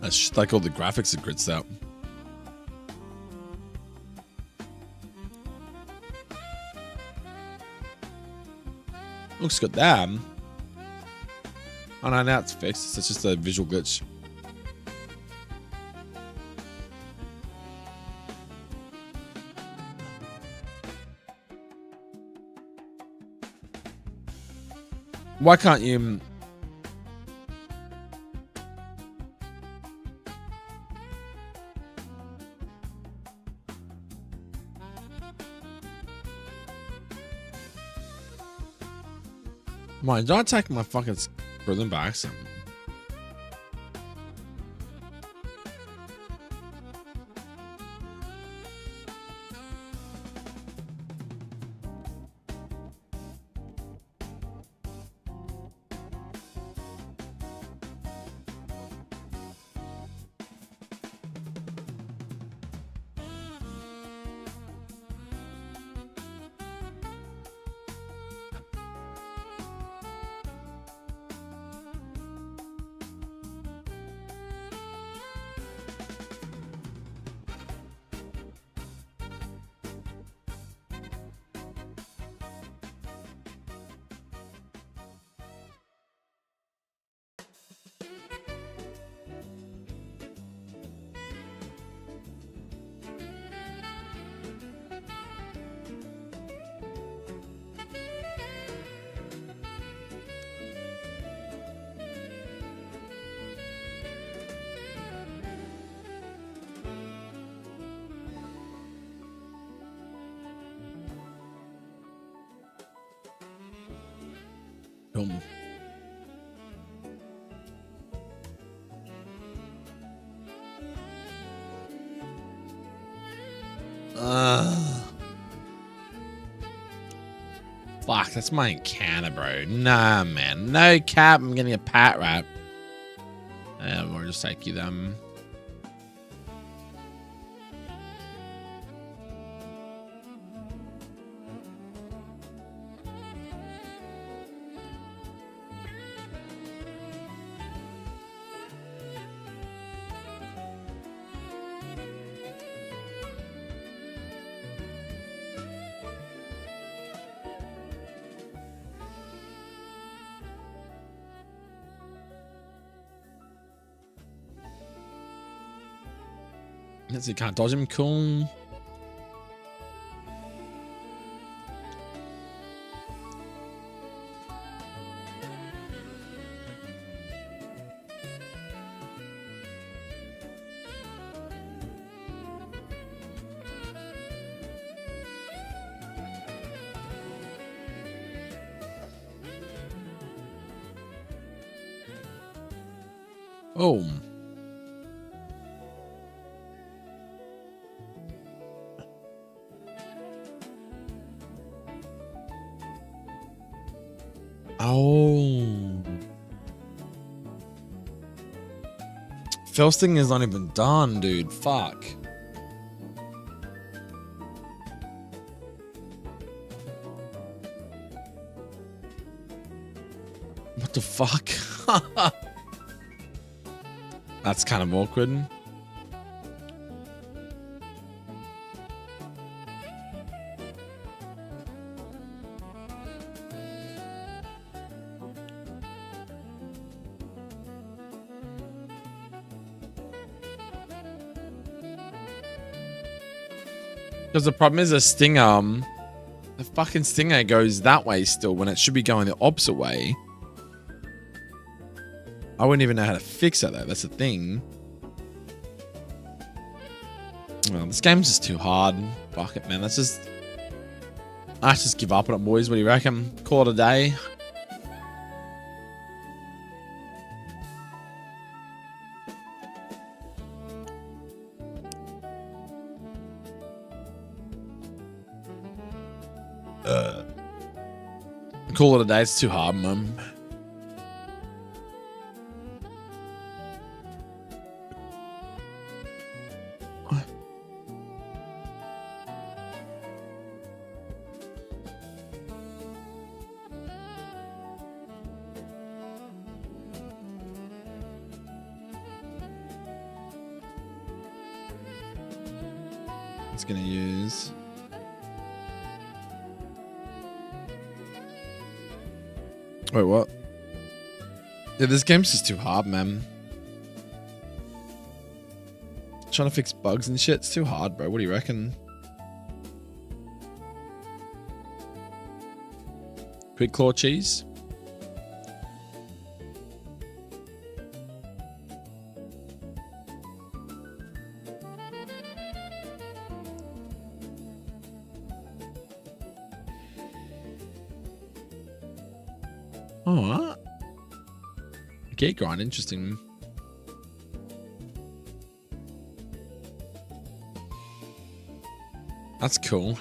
That's just like all the graphics are glitched out. Looks good there. Oh no, now it's fixed. It's just a visual glitch. Why can't you... Mind, don't attack my fucking Berlin by accident. Boom. Fuck, that's my encounter, bro. Nah, man. No cap, I'm getting a pat rat. We'll just take you them. You can't dodge him. Cool. Oh. Oh. First thing is not even done, dude. Fuck. What the fuck? That's kind of awkward. Because the problem is the fucking stinger goes that way still when it should be going the opposite way. I wouldn't even know how to fix that though. That's the thing. Well, this game's just too hard. Fuck it, man. I just give up on it, boys. What do you reckon? Call it a day. Call it a day. It's too hard, man. It's gonna use. Wait, what? Yeah, this game's just too hard, man. Trying to fix bugs and shit, it's too hard, bro. What do you reckon? Quick claw cheese. Oh, what? Gate grind, interesting. That's cool.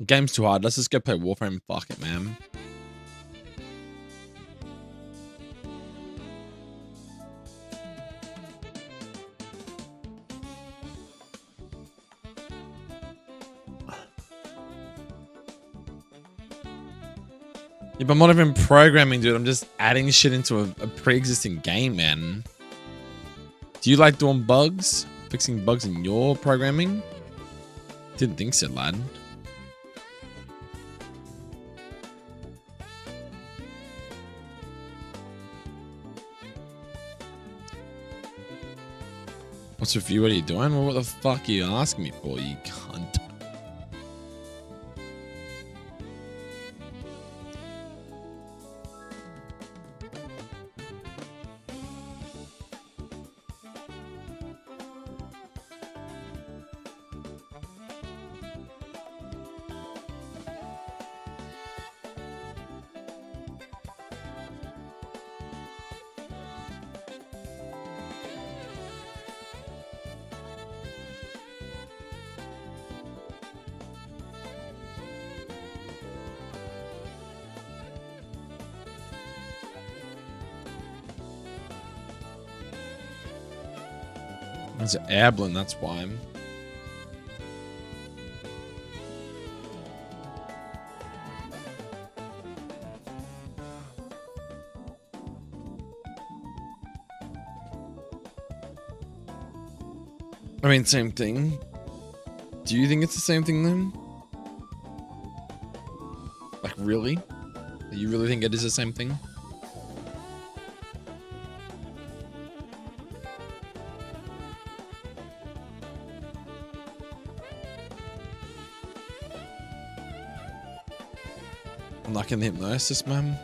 The game's too hard. Let's just go play Warframe. Fuck it, man. Yeah, but I'm not even programming, dude. I'm just adding shit into a pre-existing game, man. Do you like doing bugs? Fixing bugs in your programming? Didn't think so, lad. What's with you? What are you doing? Well, what the fuck are you asking me for, you cunt? It's Ablin, that's why. I mean, same thing. Do you think it's the same thing then? Like, really? You really think it is the same thing? I'm not in the hypnosis, man.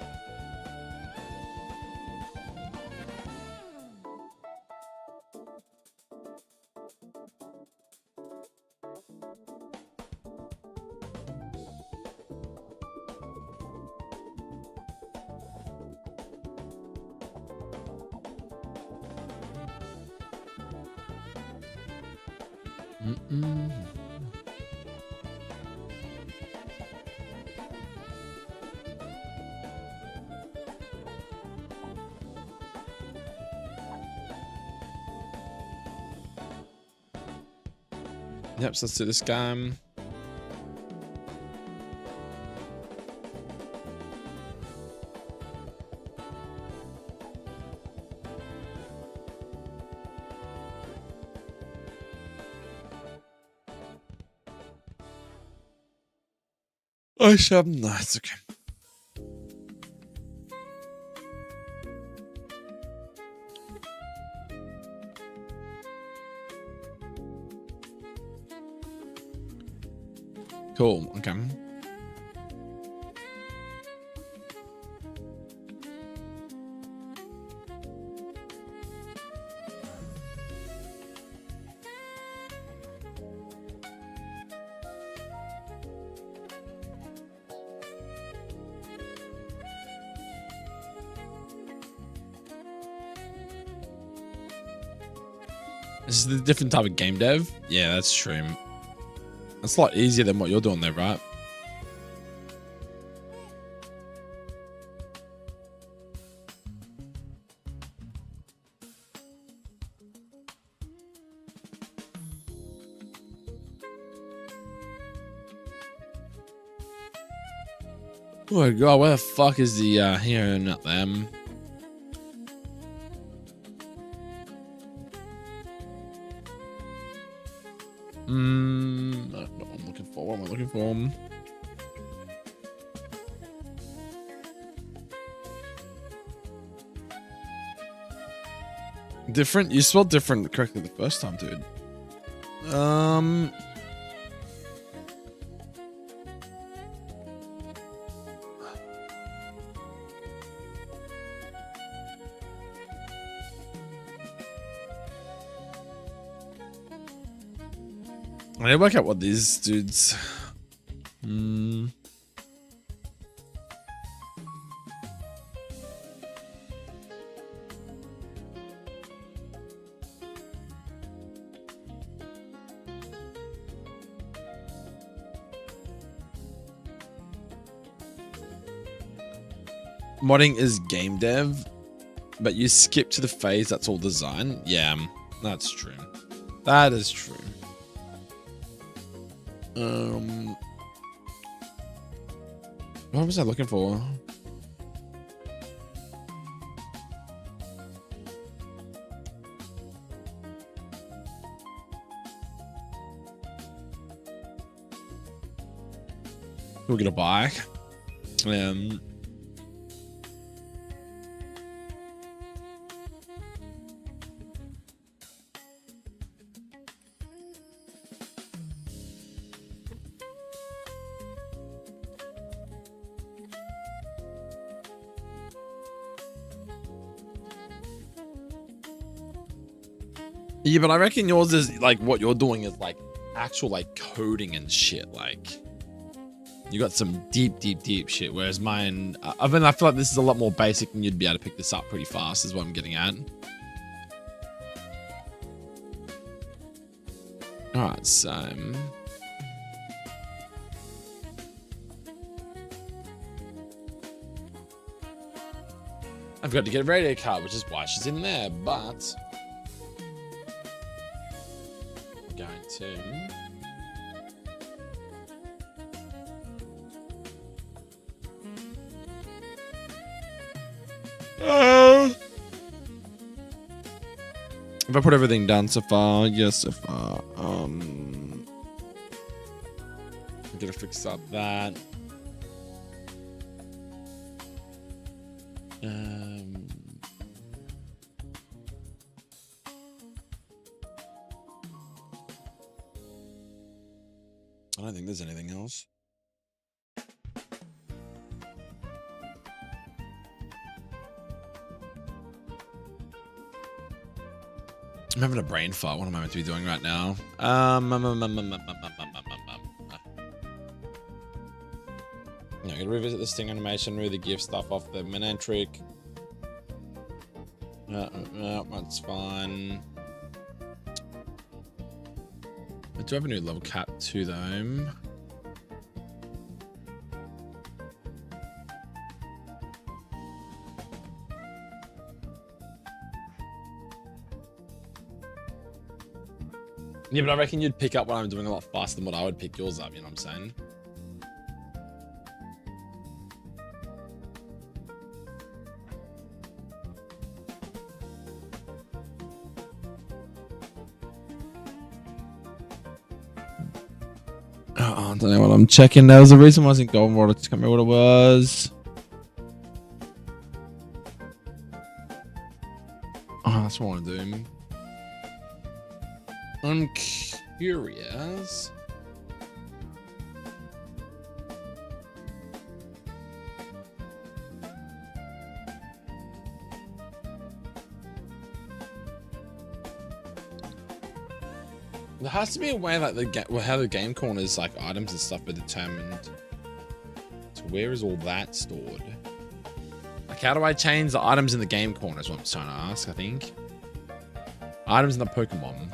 Yep, so let's do this guy. I shall. No, it's okay. Cool. Okay. This is a different type of game dev. Yeah, that's true. That's a lot easier than what you're doing there, right? Oh my god, where the fuck is the hero? Not them. Not what I'm looking for. What am I looking for? Different? You spelled different correctly the first time, dude. I need to work out what these dudes. Modding is game dev, but you skip to the phase that's all design. Yeah, that's true. That is true. What was I looking for? We'll get a bike. Yeah, but I reckon yours is like what you're doing is like actual like coding and shit. Like you got some deep shit. Whereas mine, I feel like this is a lot more basic and you'd be able to pick this up pretty fast is what I'm getting at. All right, so I've got to get a radio card, which is why she's in there, but I'm going to if I put everything down so far, yes, so far, I'm gonna fix up that. I don't think there's anything else. I'm having a brain fart. What am I meant to be doing right now? Yeah, I'm gonna revisit the sting animation, move the gift stuff off the Manantric. No, that's fine. I do have a new level cap to them. Yeah, but I reckon you'd pick up what I'm doing a lot faster than what I would pick yours up, you know what I'm saying? Oh, I don't know what I'm checking. There was a reason why I was in golden water. I just can't remember what it was. Oh, that's what I want to do. I'm curious. There has to be a way like how the game corners like items and stuff are determined. So where is all that stored? Like how do I change the items in the game corner is what I'm trying to ask, I think. Items in the Pokemon.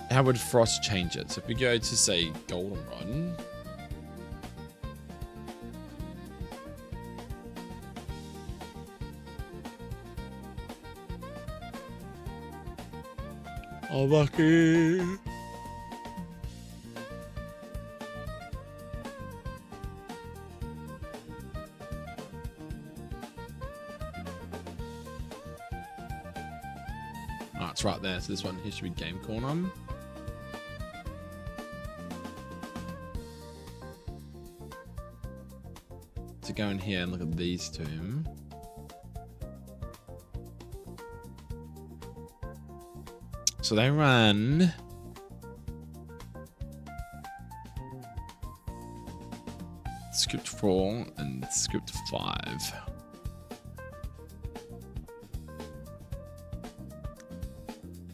How would Frost change it? So if we go to say Goldenrod. Oh, lucky. Oh, it's right there. So this one here should be game corner. To go in here and look at these two. So they run script 4 and script 5.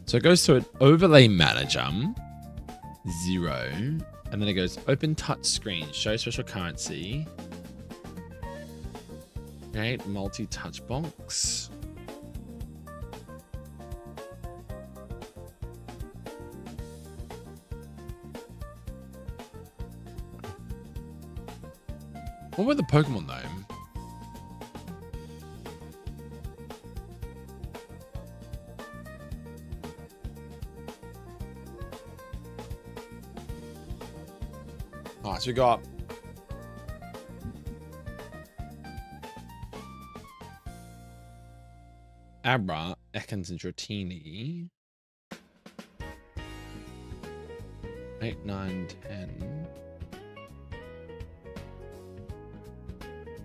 So it goes to an overlay manager, 0, and then it goes open touch screen, show special currency, create multi-touch box. What were the Pokemon though? Alright, so we got Abra, Ekans, and Dratini. 8, 9, 10.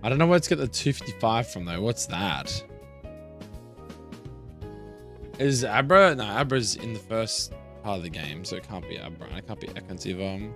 I don't know where to get the 255 from though. What's that? Is Abra? No, Abra's in the first part of the game, so it can't be Abra. It can't be Ekans either.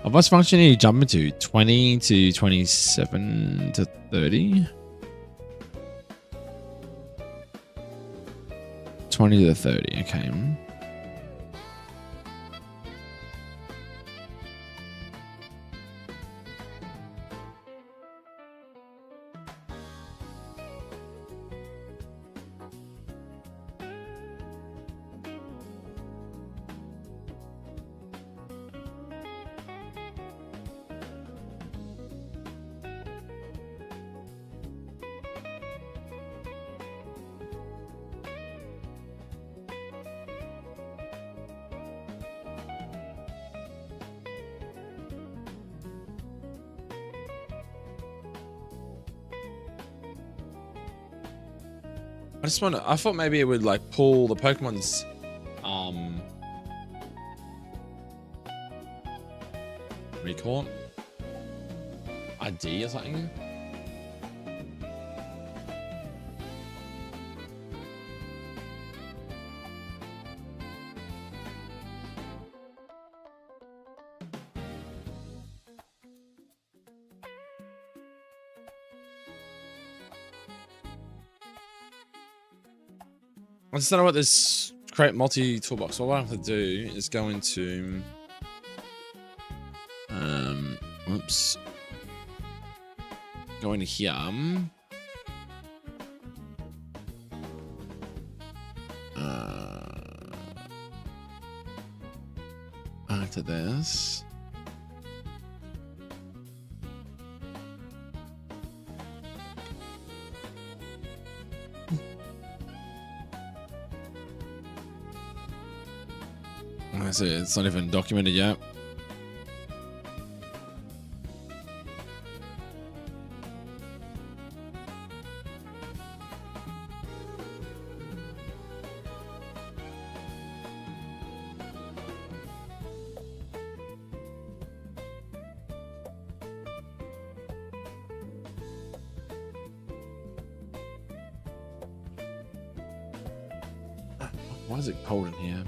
What's function are you jumping to? 20 to 27 to 30? 20 to 30, okay. I thought maybe it would like pull the Pokemon's what do you call it? ID or something? I just don't know what this create multi toolbox. All I have to do is go into whoops. Go into here. Back to this. I see, it's not even documented yet. Why is it cold in here?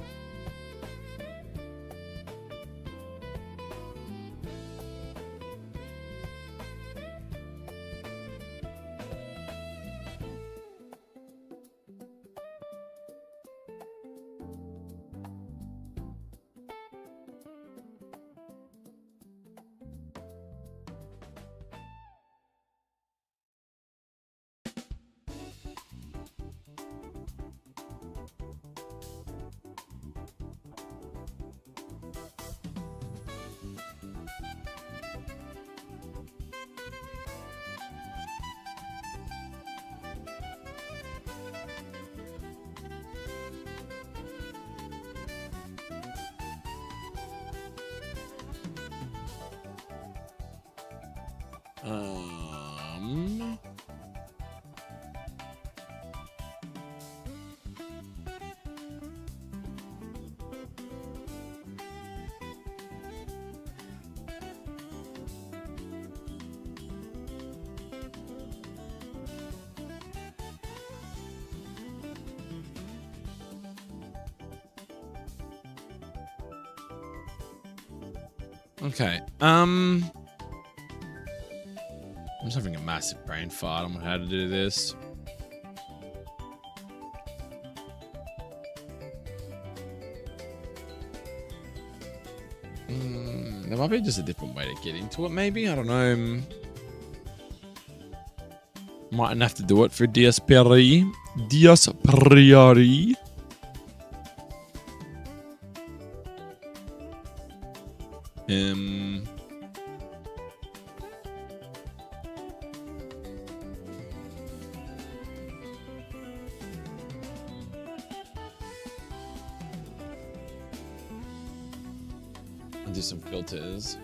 Okay. I'm just having a massive brain fart on how to do this. There might be just a different way to get into it, maybe. I don't know. Mightn't have to do it for Diasperi. Diasperi. I'll do some filters.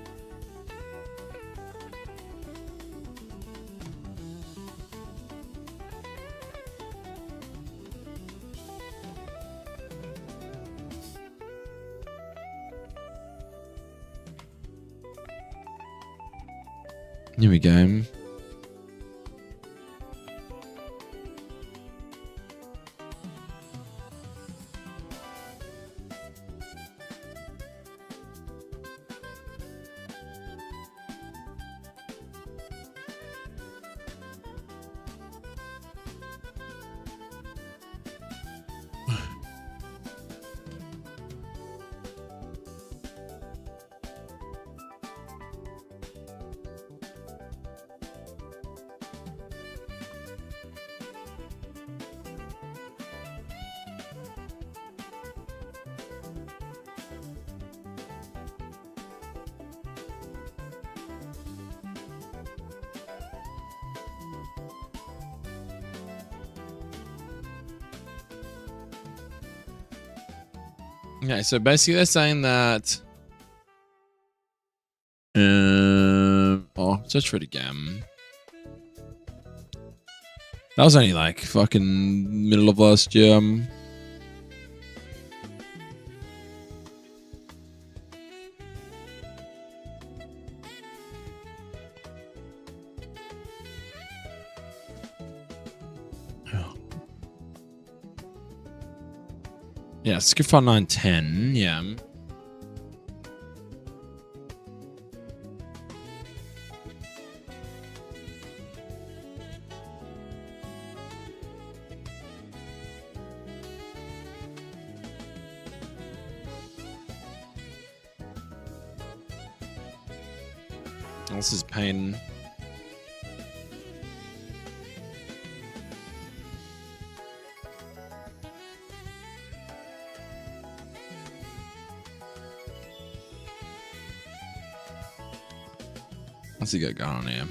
Here we go. Okay, so basically they're saying that search for it again. That was only like fucking middle of last year. Yeah, skip file 910. Yeah. This is pain. What's he got going on here?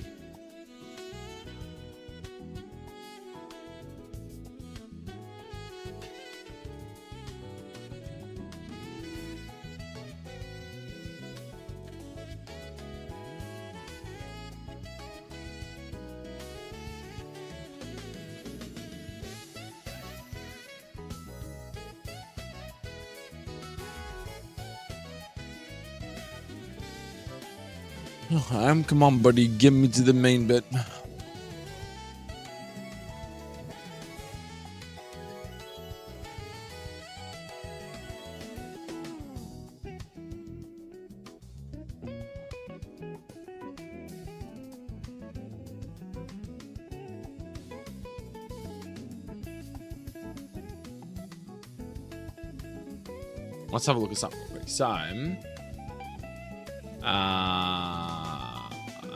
Oh, come on, buddy. Get me to the main bit. Let's have a look at something real quick. So,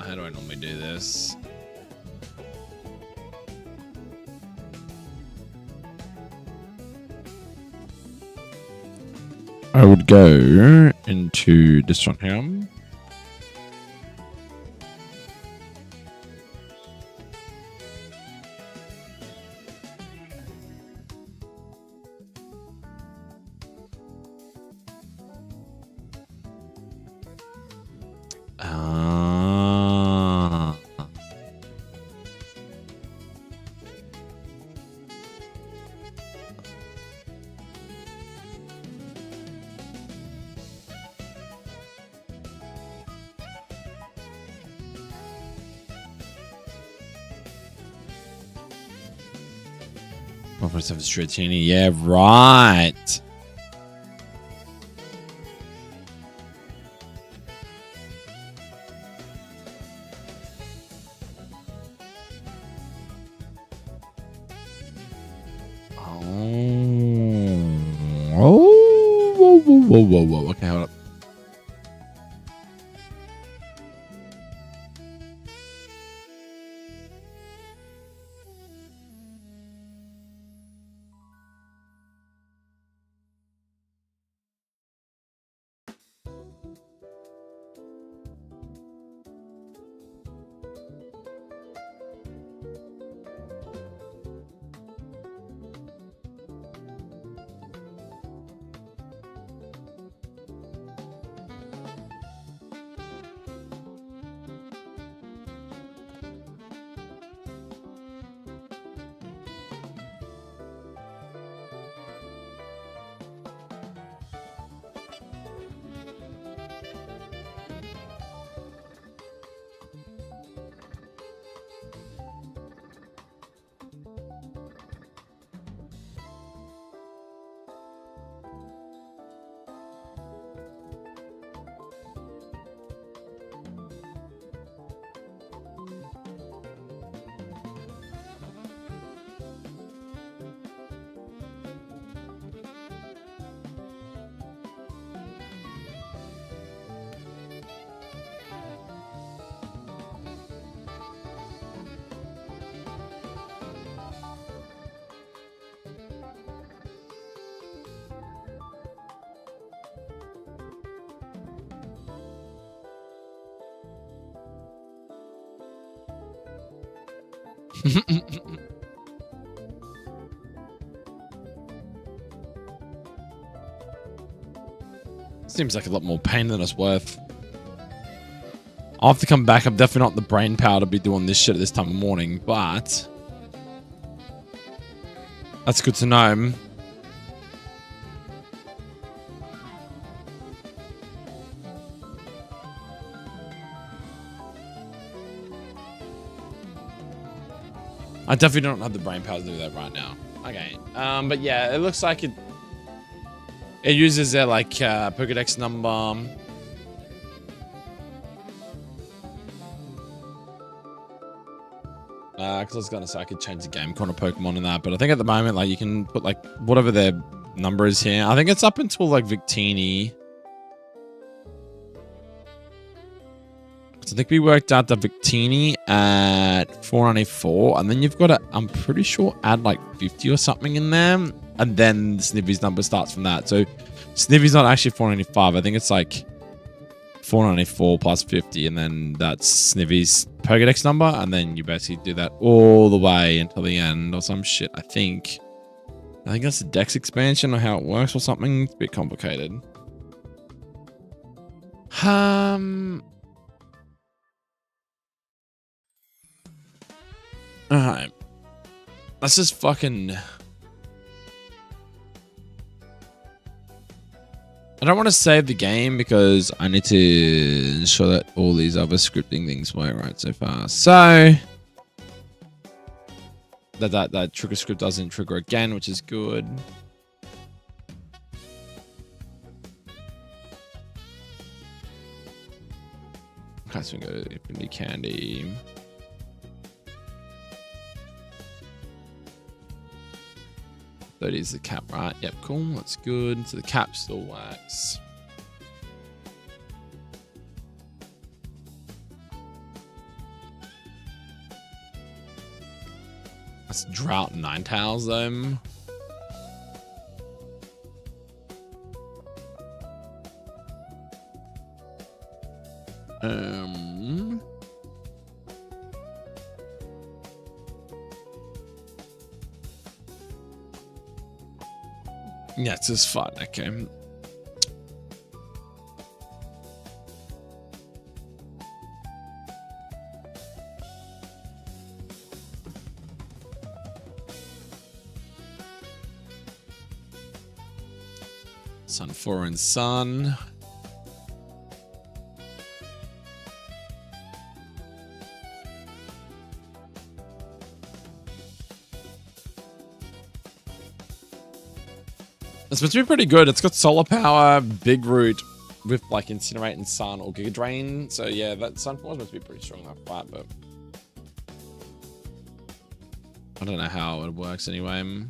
how do I normally do this? I would go into this one here. Stratini, yeah, right. Whoa. Okay, hold up. Seems like a lot more pain than it's worth. I'll have to come back. I'm definitely not the brain power to be doing this shit at this time of morning, but That's good to know. I definitely don't have the brain power to do that right now. Okay. But yeah, it looks like it uses their like Pokedex number. Because I was gonna say I could change the game corner Pokemon and that, but I think at the moment like you can put like whatever their number is here. I think it's up until like Victini. So I think we worked out the Victini at 494, and then you've got to, I'm pretty sure, add like 50 or something in there, and then Snivvy's number starts from that. So Snivvy's not actually 495. I think it's like 494 plus 50, and then that's Snivvy's Pokedex number, and then you basically do that all the way until the end or some shit. I think that's the Dex expansion or how it works or something. It's a bit complicated. Alright. Let's just fucking... I don't want to save the game because I need to ensure that all these other scripting things work right so far. So... That trigger script doesn't trigger again, which is good. Okay, so we can go to Infinity Candy. That is the cap, right? Yep, cool. That's good. So the cap still works. That's Drought Ninetales, though. Yeah, it's just fun. Okay. Sun 4 and Sun. It's supposed to be pretty good. It's got solar power, big root with like Incinerate and Sun or Giga Drain. So yeah, that Sun 4 is supposed to be pretty strong in that fight, but I don't know how it works anyway.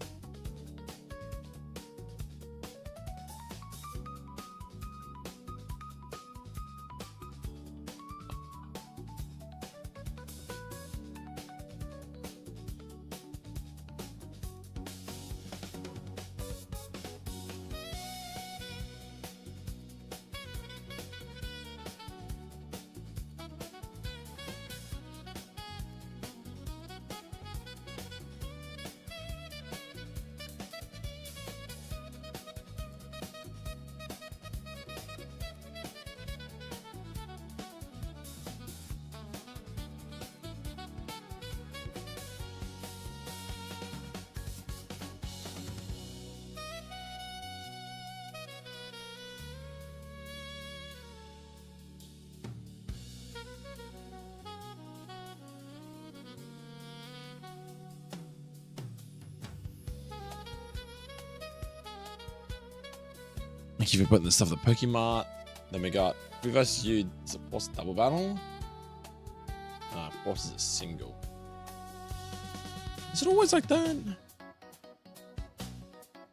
Thank you for putting the stuff at Pokemart. Then we got Reverse You Force Double Battle. Force is a single. Is it always like that?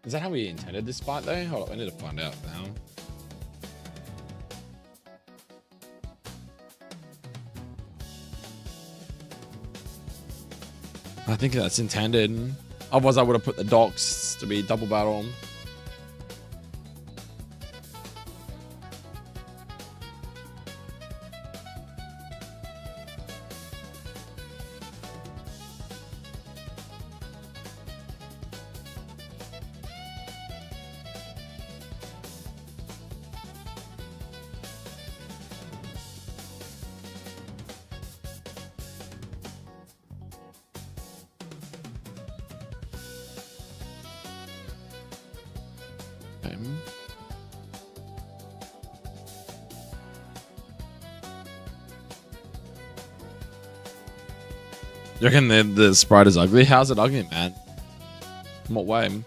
Is that how we intended this fight though? Hold up, I need to find out now. I think that's intended. Otherwise I would have put the docks to be double battle. Okay. You reckon the sprite is ugly? How's it ugly, man? In what way?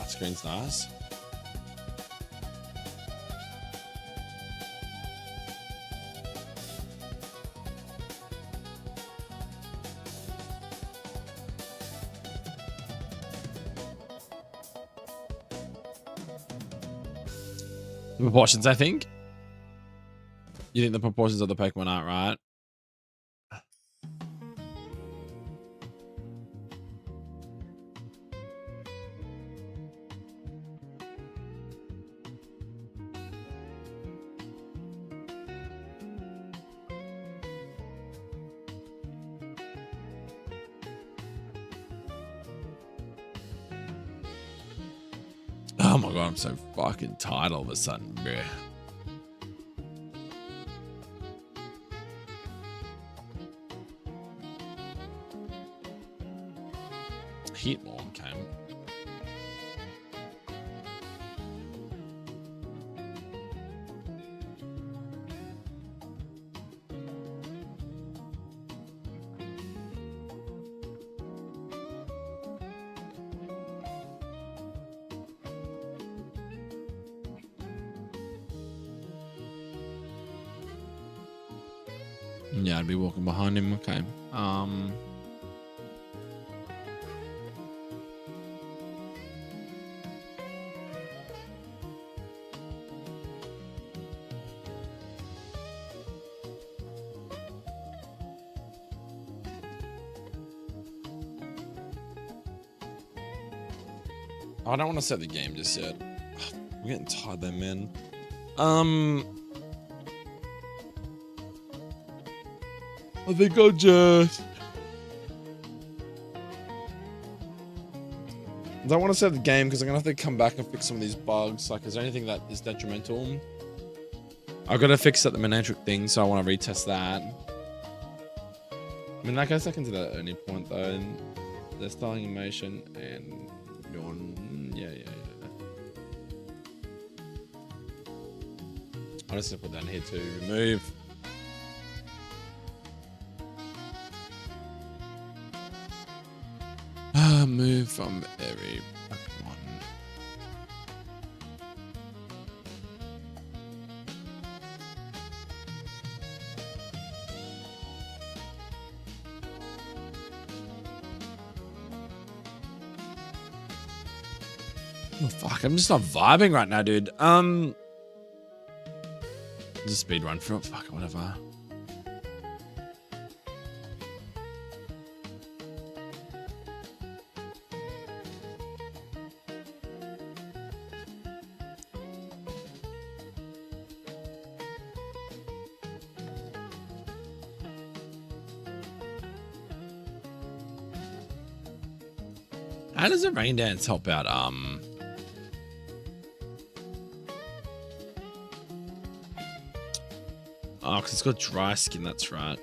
Screen's nice. The proportions, I think. You think the proportions of the Pokemon aren't right? Oh my god, I'm so fucking tired all of a sudden, bruh. Hit more, okay. Yeah, I'd be walking behind him. Okay. I don't want to set the game just yet. I'm getting tired there, man. I think I'll just... I don't want to set the game because I'm going to have to come back and fix some of these bugs. Like, is there anything that is detrimental? I've got to fix up the Manantric thing, so I want to retest that. I mean, that goes back into the only point, though. They're styling emotion and yawn. Yeah. I'm just going to put down here to remove. Move from every Pokemon. Oh fuck, I'm just not vibing right now, dude. Just speed run through it. Fuck, whatever. How does a rain dance help out? Oh, because it's got dry skin, that's right.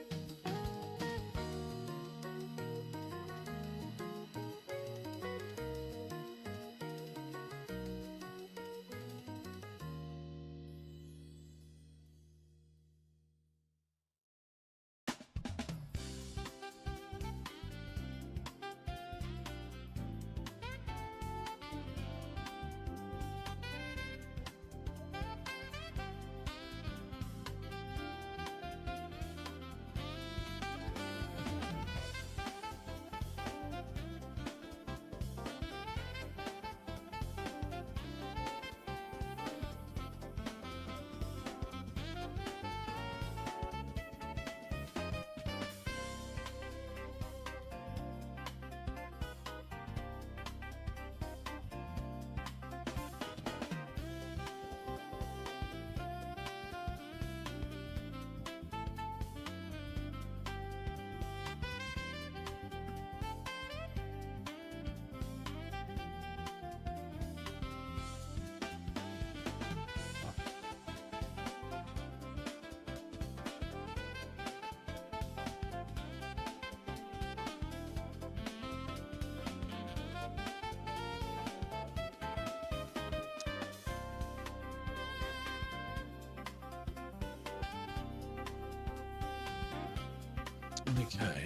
Okay.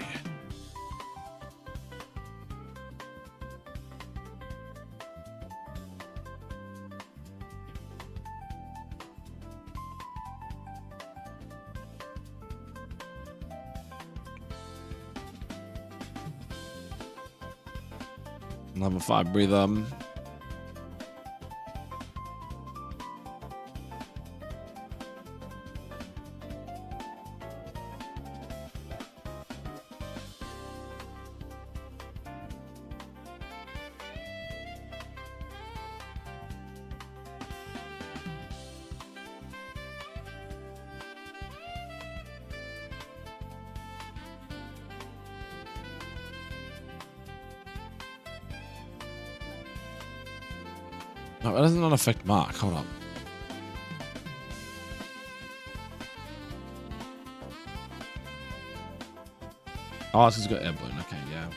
Level 5 breather. No, that does not affect Mark. Hold on. Oh, it's 'cause it's got air balloon. Okay, yeah.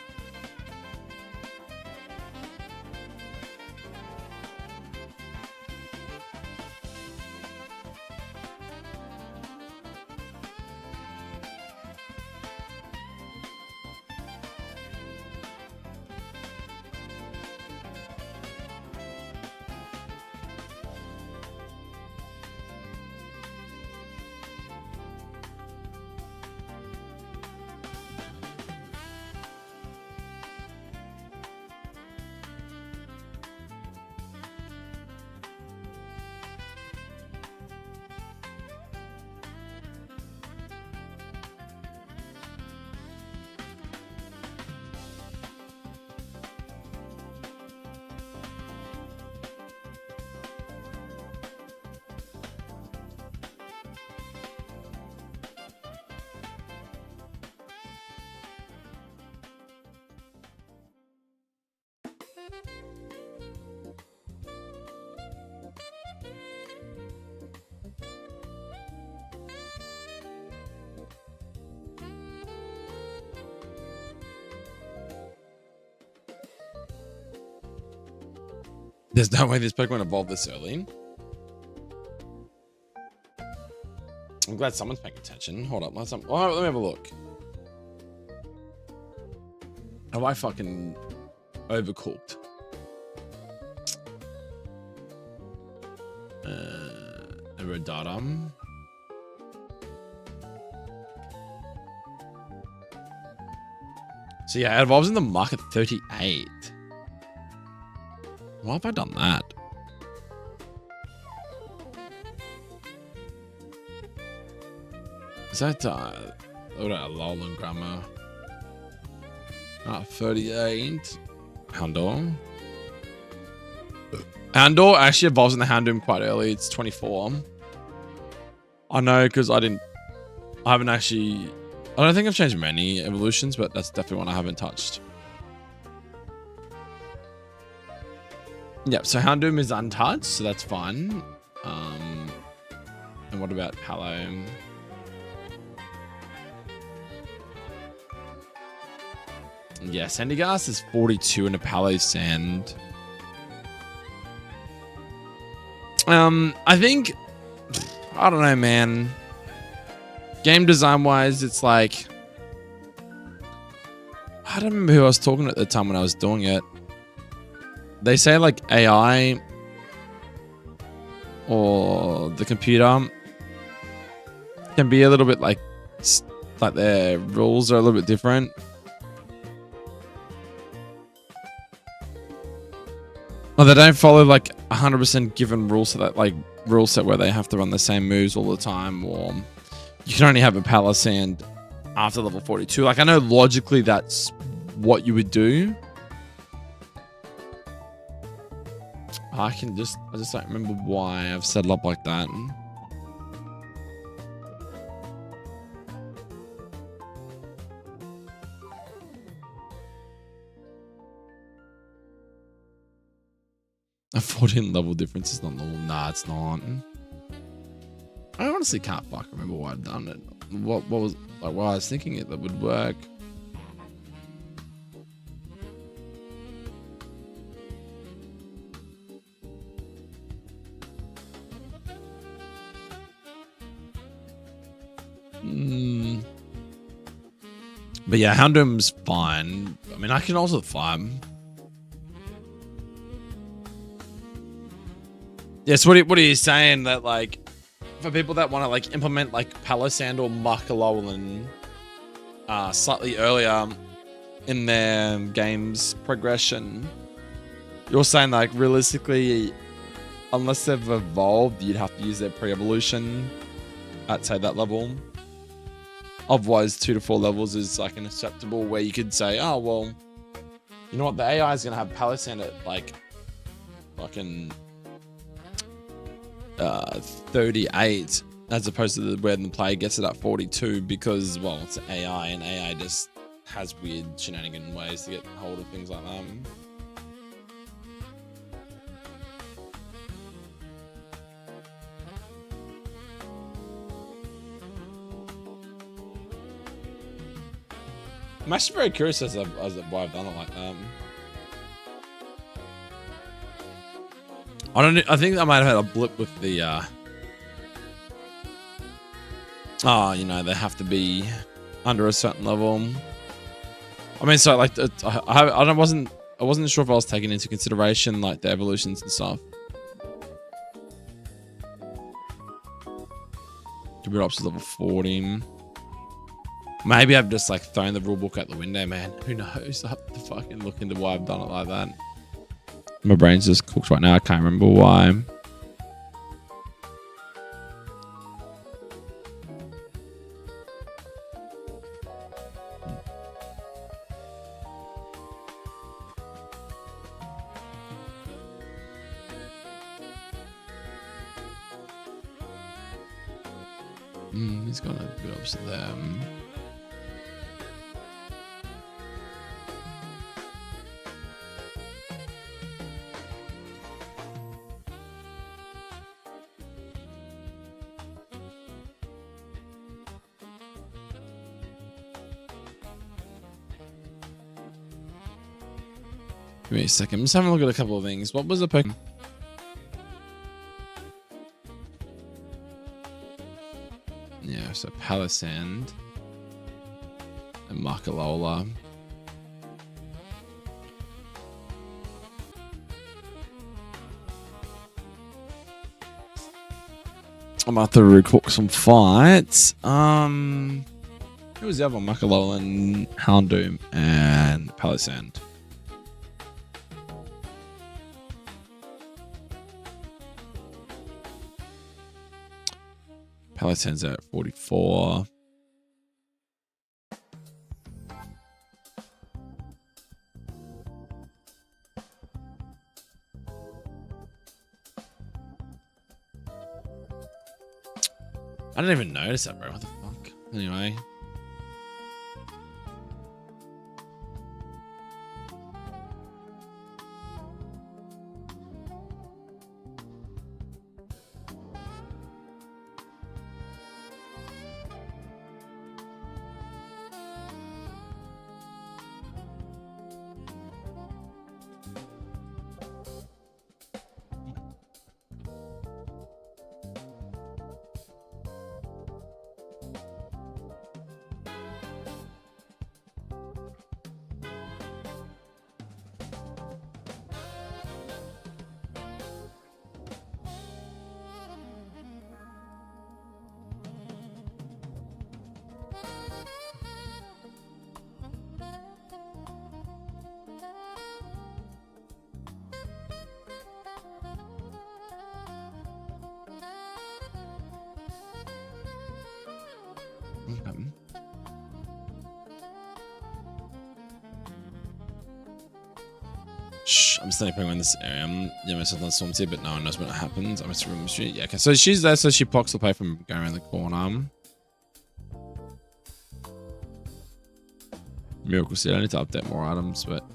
There's no way this Pokemon evolved this early. I'm glad someone's paying attention. Hold up. Let me have a look. Have I fucking overcooked? Aerodatum. So yeah, it evolves in the market 38. Why have I done that? Is that Alolan grammar? 38. Houndour. Houndour actually evolves in the Houndoom quite early. It's 24. I know because I don't think I've changed many evolutions, but that's definitely one I haven't touched. Yep, so Houndoom is untouched, so that's fine. And what about Palo? Yeah, Sandygast is 42 in a Palo Sand. I think, I don't know, man. Game design wise, it's like, I don't remember who I was talking to at the time when I was doing it. They say like AI or the computer can be a little bit like their rules are a little bit different. Or they don't follow like 100% given rule set rule set where they have to run the same moves all the time, or you can only have a Palisand after level 42. Like I know logically that's what you would do. I just don't remember why I've set it up like that. A 14 level difference is not normal. Nah, it's not. I honestly can't fucking remember why I've done it. What was like why I was thinking it that would work. But yeah, Houndoom's fine. I mean, I can also farm. Yes, what are you saying? That like, for people that want to like implement like Palossand or Makalolan slightly earlier in their game's progression, you're saying like realistically, unless they've evolved, you'd have to use their pre-evolution at say that level. Otherwise, 2 to 4 levels is like an acceptable where you could say, oh well, you know what, the AI is gonna have Palossand at like fucking 38 as opposed to where the player gets it at 42 because, well, it's AI and AI just has weird shenanigan ways to get hold of things like that. I'm actually very curious as why I've done it like that. I think I might have had a blip with the you know, they have to be under a certain level. I mean, so like I wasn't sure if I was taking into consideration like the evolutions and stuff. Triceratops is level 14. Maybe I've just like thrown the rulebook out the window, man. Who knows? I have to fucking look into why I've done it like that. My brain's just cooked right now. I can't remember why. He's got a good option there. Give me a second. I'm just having a look at a couple of things. What was the Pokemon? Yeah, so Palossand and Makalola. I'm about to record some fights. Who was the other one? Makalola, Houndoom, and Palossand. Palossand's at 44. I didn't even notice that, bro. What the fuck? Anyway. Shh, I'm standing Pokemon in this area. Yeah, myself on Storm's here, but no one knows when it happens. I'm a street. Yeah, okay. So she's there, so she blocks the play from going around the corner. Miracle Seed. I need to update more items, but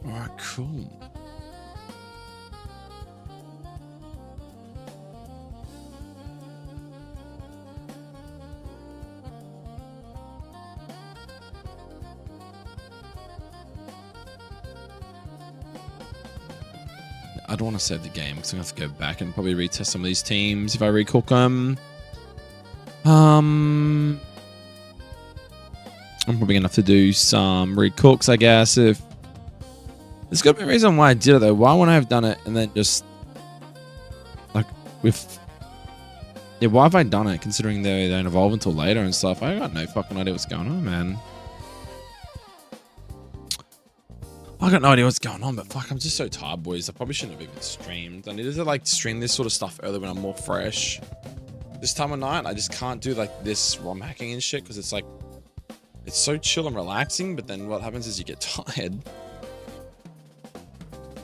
alright, cool. I don't want to save the game because I'm going to have to go back and probably retest some of these teams if I recook them. I'm probably going to have to do some recooks, I guess. If there's got to be a reason why I did it, though. Why wouldn't I have done it and then just... Like, with... Yeah, why have I done it, considering they don't evolve until later and stuff? I got no fucking idea what's going on, man. I got no idea what's going on, but fuck, I'm just so tired, boys. I probably shouldn't have even streamed. I need to, like, stream this sort of stuff early when I'm more fresh. This time of night, I just can't do, like, this ROM hacking and shit, because it's, like... It's so chill and relaxing, but then what happens is you get tired.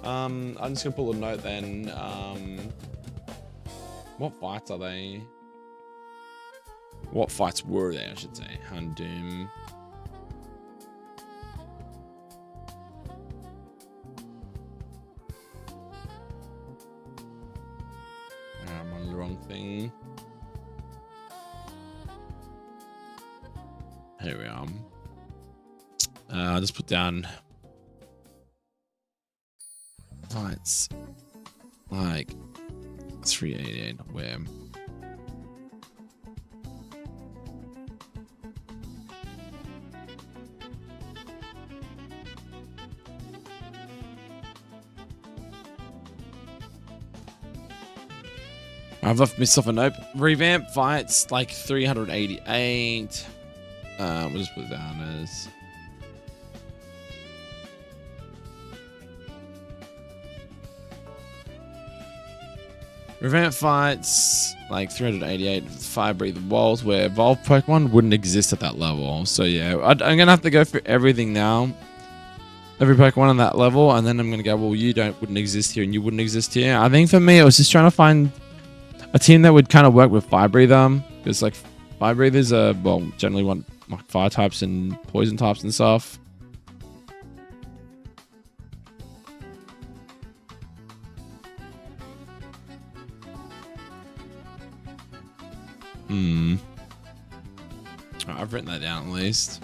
I'm just gonna pull a note then. What fights are they? What fights were they, I should say? Doom. I'm on the wrong thing. Here we are. I'll just put down fights like 388 where I've left myself a note. Revamp fights like 388. We'll just put it down as revamp fights like 388 fire breathing walls where evolved Pokemon wouldn't exist at that level. So yeah, I'm gonna have to go through everything now, every Pokemon on that level, and then I'm gonna go, well, you wouldn't exist here and you wouldn't exist here. I think for me it was just trying to find a team that would kind of work with fire breather, because like fire breathers are, well, generally want like fire types and poison types and stuff. I've written that down at least.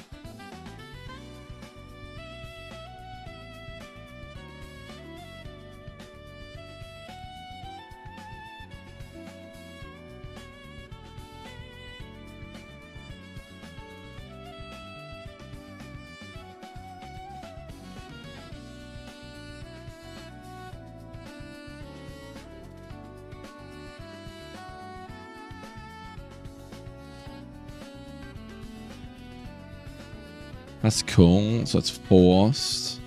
That's cool. So it's forced.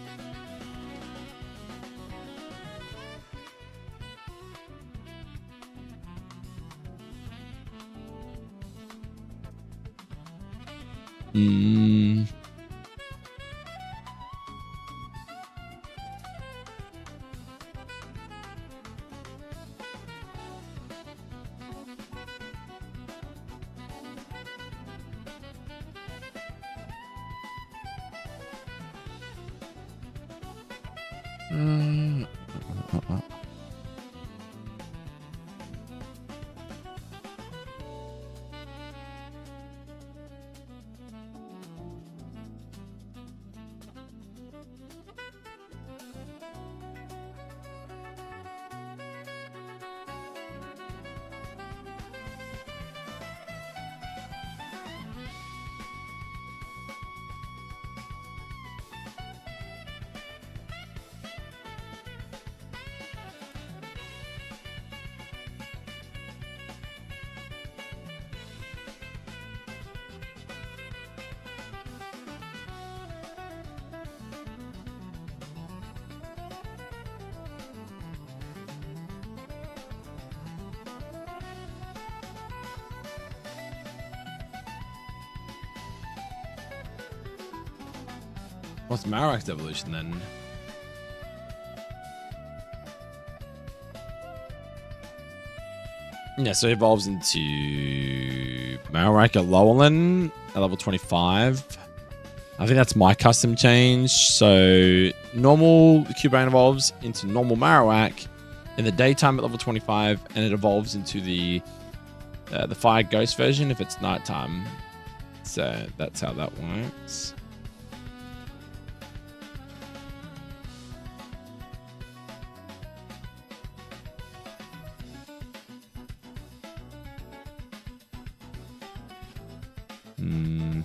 What's Marowak's evolution then? Yeah, so it evolves into Marowak at Alolan at level 25. I think that's my custom change. So normal Cubone evolves into normal Marowak in the daytime at level 25, and it evolves into the Fire Ghost version if it's nighttime. So that's how that works. Hmm.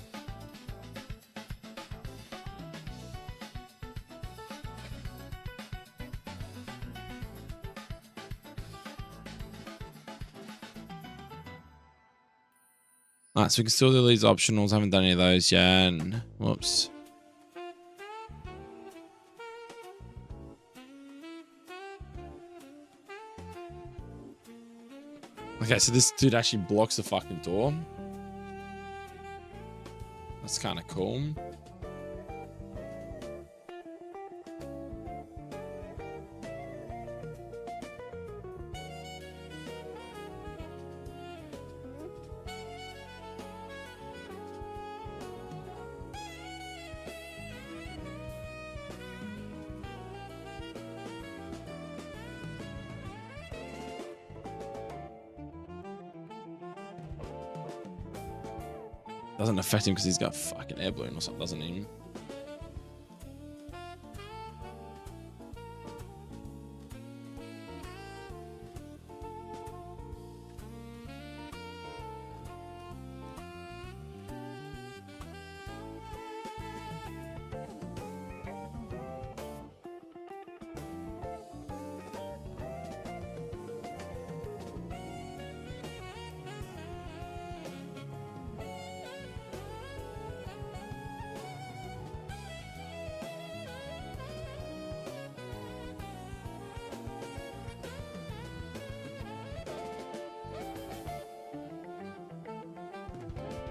Alright, so we can still do these optionals. Haven't done any of those yet. Whoops. Okay, so this dude actually blocks the fucking door. That's kind of cool. Doesn't affect him because he's got fucking air balloon or something, doesn't he?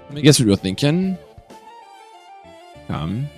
Let me guess what you're thinking. Come.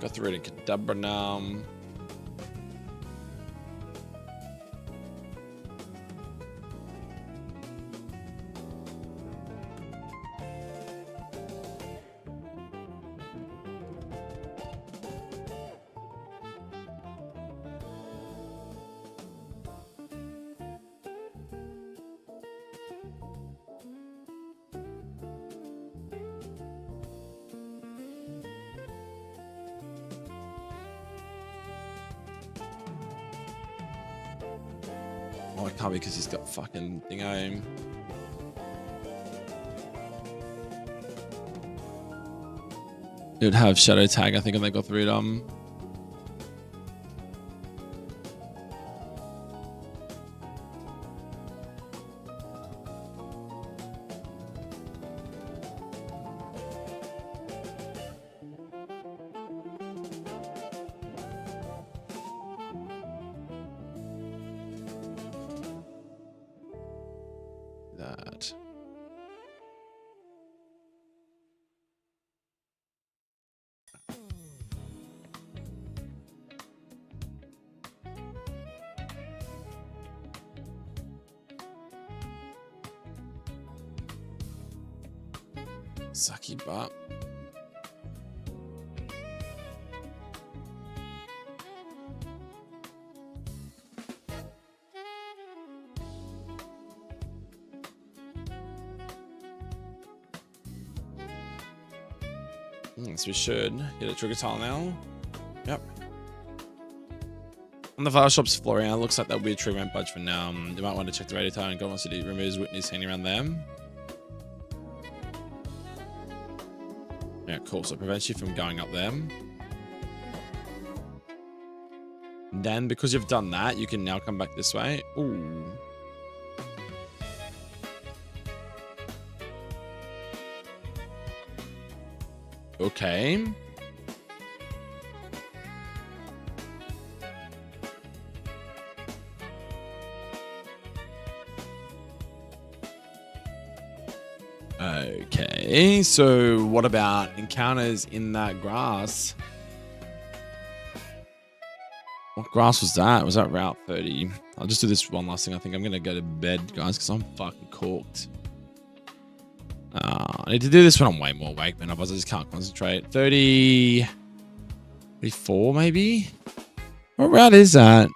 Go through it in Kadabra now. Oh, it can't be because he's got fucking thing home. It would have shadow tag, I think, and they got through them. That. Sucky butt. So we should get a trigger tile now. Yep. On the file shop's floor around, looks like that'll be a tree won't budge for now. You might want to check the radio tile and go on to remove his witness hanging around them. Yeah, cool. So it prevents you from going up them. Then, because you've done that, you can now come back this way. Ooh. Okay. Okay, so what about encounters in that grass? What grass was that? Was that Route 30? I'll just do this one last thing. I think I'm going to go to bed, guys, because I'm fucking cooked. I need to do this when I'm way more awake, man. Otherwise, I just can't concentrate. 30... 34, maybe? What route is that?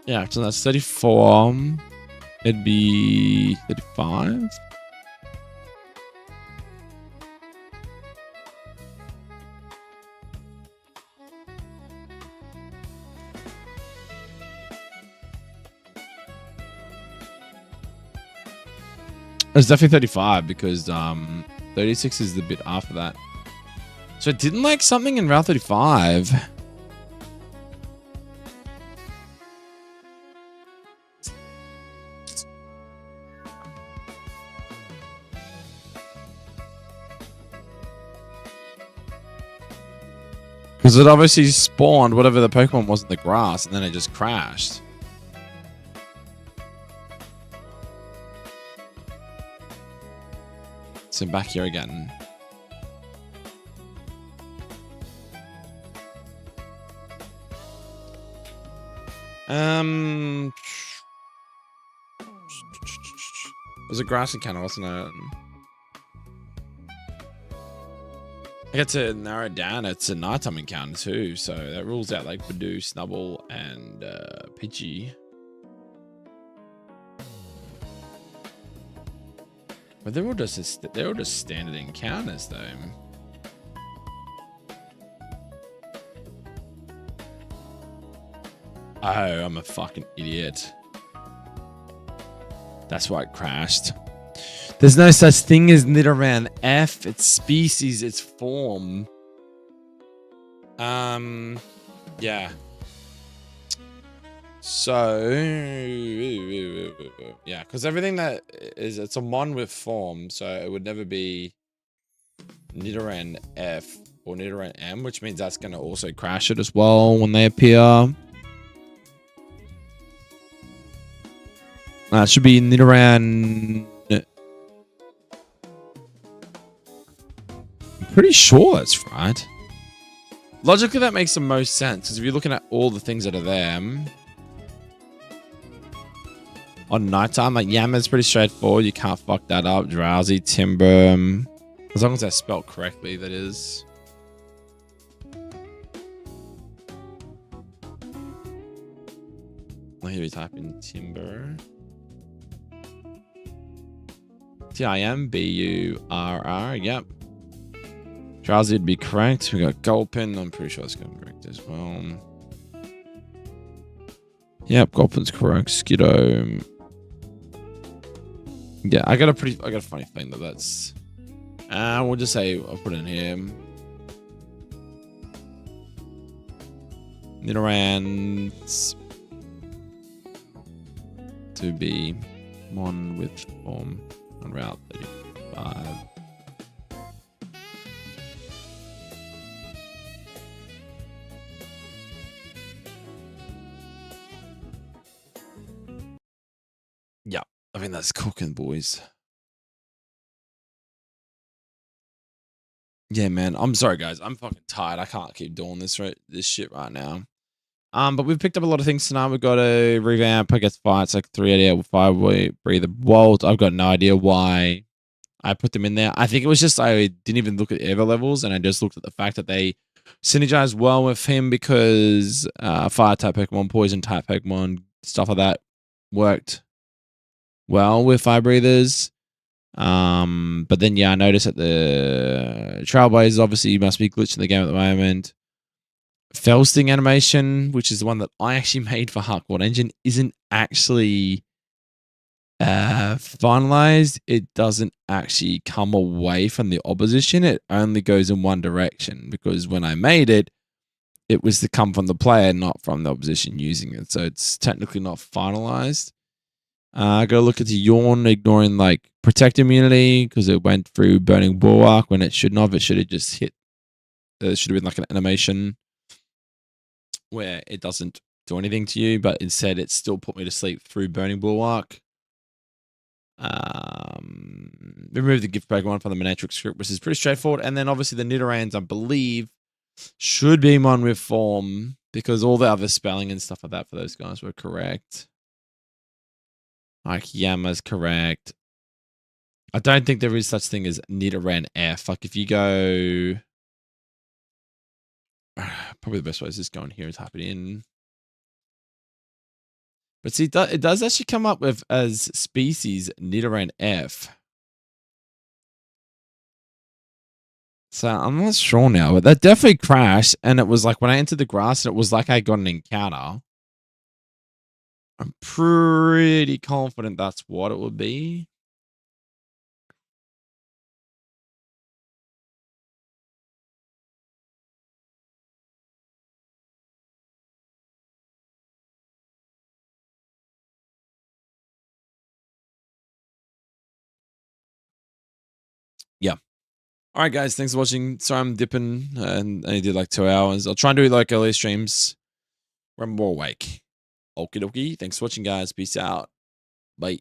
Yeah, so that's 34. It'd be 35. It's definitely 35 because 36 is the bit after that. So it didn't like something in Route 35. Because it obviously spawned whatever the Pokemon was in the grass and then it just crashed. So back here again. It was a grass encounter, wasn't it? I get to narrow it down. It's a nighttime encounter too, so that rules out like Badoo, Snubble, and Pidgey. But they're all just standard encounters, though. Oh, I'm a fucking idiot. That's why it crashed. There's no such thing as Nidoran F. It's species, it's form. Yeah. So, yeah, because everything that is, it's a mon with form, so it would never be Nidoran F or Nidoran M, which means that's going to also crash it as well when they appear. It should be Nidoran. I'm pretty sure that's right. Logically, that makes the most sense, because if you're looking at all the things that are there. On nighttime, like Yama's pretty straightforward. You can't fuck that up. Drowsy, Timber. As long as that's spelled correctly, that is. Well, here we type in Timber. Timburr. Yep. Drowsy would be correct. We got Gulpin. I'm pretty sure that's going to be correct as well. Yep, Gulpin's correct. Skiddo. Yeah, I got a funny thing that that's. We'll just say I'll put it in here. Nidorans to be mon with form on Route 35. Yeah, I think that's cooking, boys. Yeah, man. I'm sorry, guys. I'm fucking tired. I can't keep doing this shit right now. But we've picked up a lot of things tonight. We've got a revamp, I guess, fights like 388 with 5-way breather Bolt. I've got no idea why I put them in there. I think it was just I didn't even look at ever levels, and I just looked at the fact that they synergize well with him because fire type Pokemon, poison type Pokemon, stuff like that worked well with fire breathers. But then yeah, I noticed that the Trailblazers obviously must be glitched in the game at the moment. Fell Sting animation, which is the one that I actually made for HeartGold Engine, isn't actually finalized. It doesn't actually come away from the opposition. It only goes in one direction, because when I made it, it was to come from the player, not from the opposition using it. So it's technically not finalized. I got to look at the Yawn, ignoring like protect immunity, because it went through Burning Bulwark when it shouldn't have. It should have just hit. It should have been like an animation where it doesn't do anything to you, but instead it still put me to sleep through Burning Bulwark. Remove the gift Pokemon from the Manatrix script, which is pretty straightforward. And then obviously the Nidorans, I believe, should be one with form. Because all the other spelling and stuff like that for those guys were correct. Like Yama's correct. I don't think there is such thing as Nidoran F. Like if you go, probably the best way is just going here and type it in. But see, it does actually come up with as species Nidoran F. So I'm not sure now, but that definitely crashed. And it was like when I entered the grass, it was like I got an encounter. I'm pretty confident that's what it would be. Yeah. All right, guys. Thanks for watching. Sorry I'm dipping and I did like 2 hours. I'll try and do like early streams when I'm more awake. Okie dokie. Thanks for watching, guys. Peace out. Bye.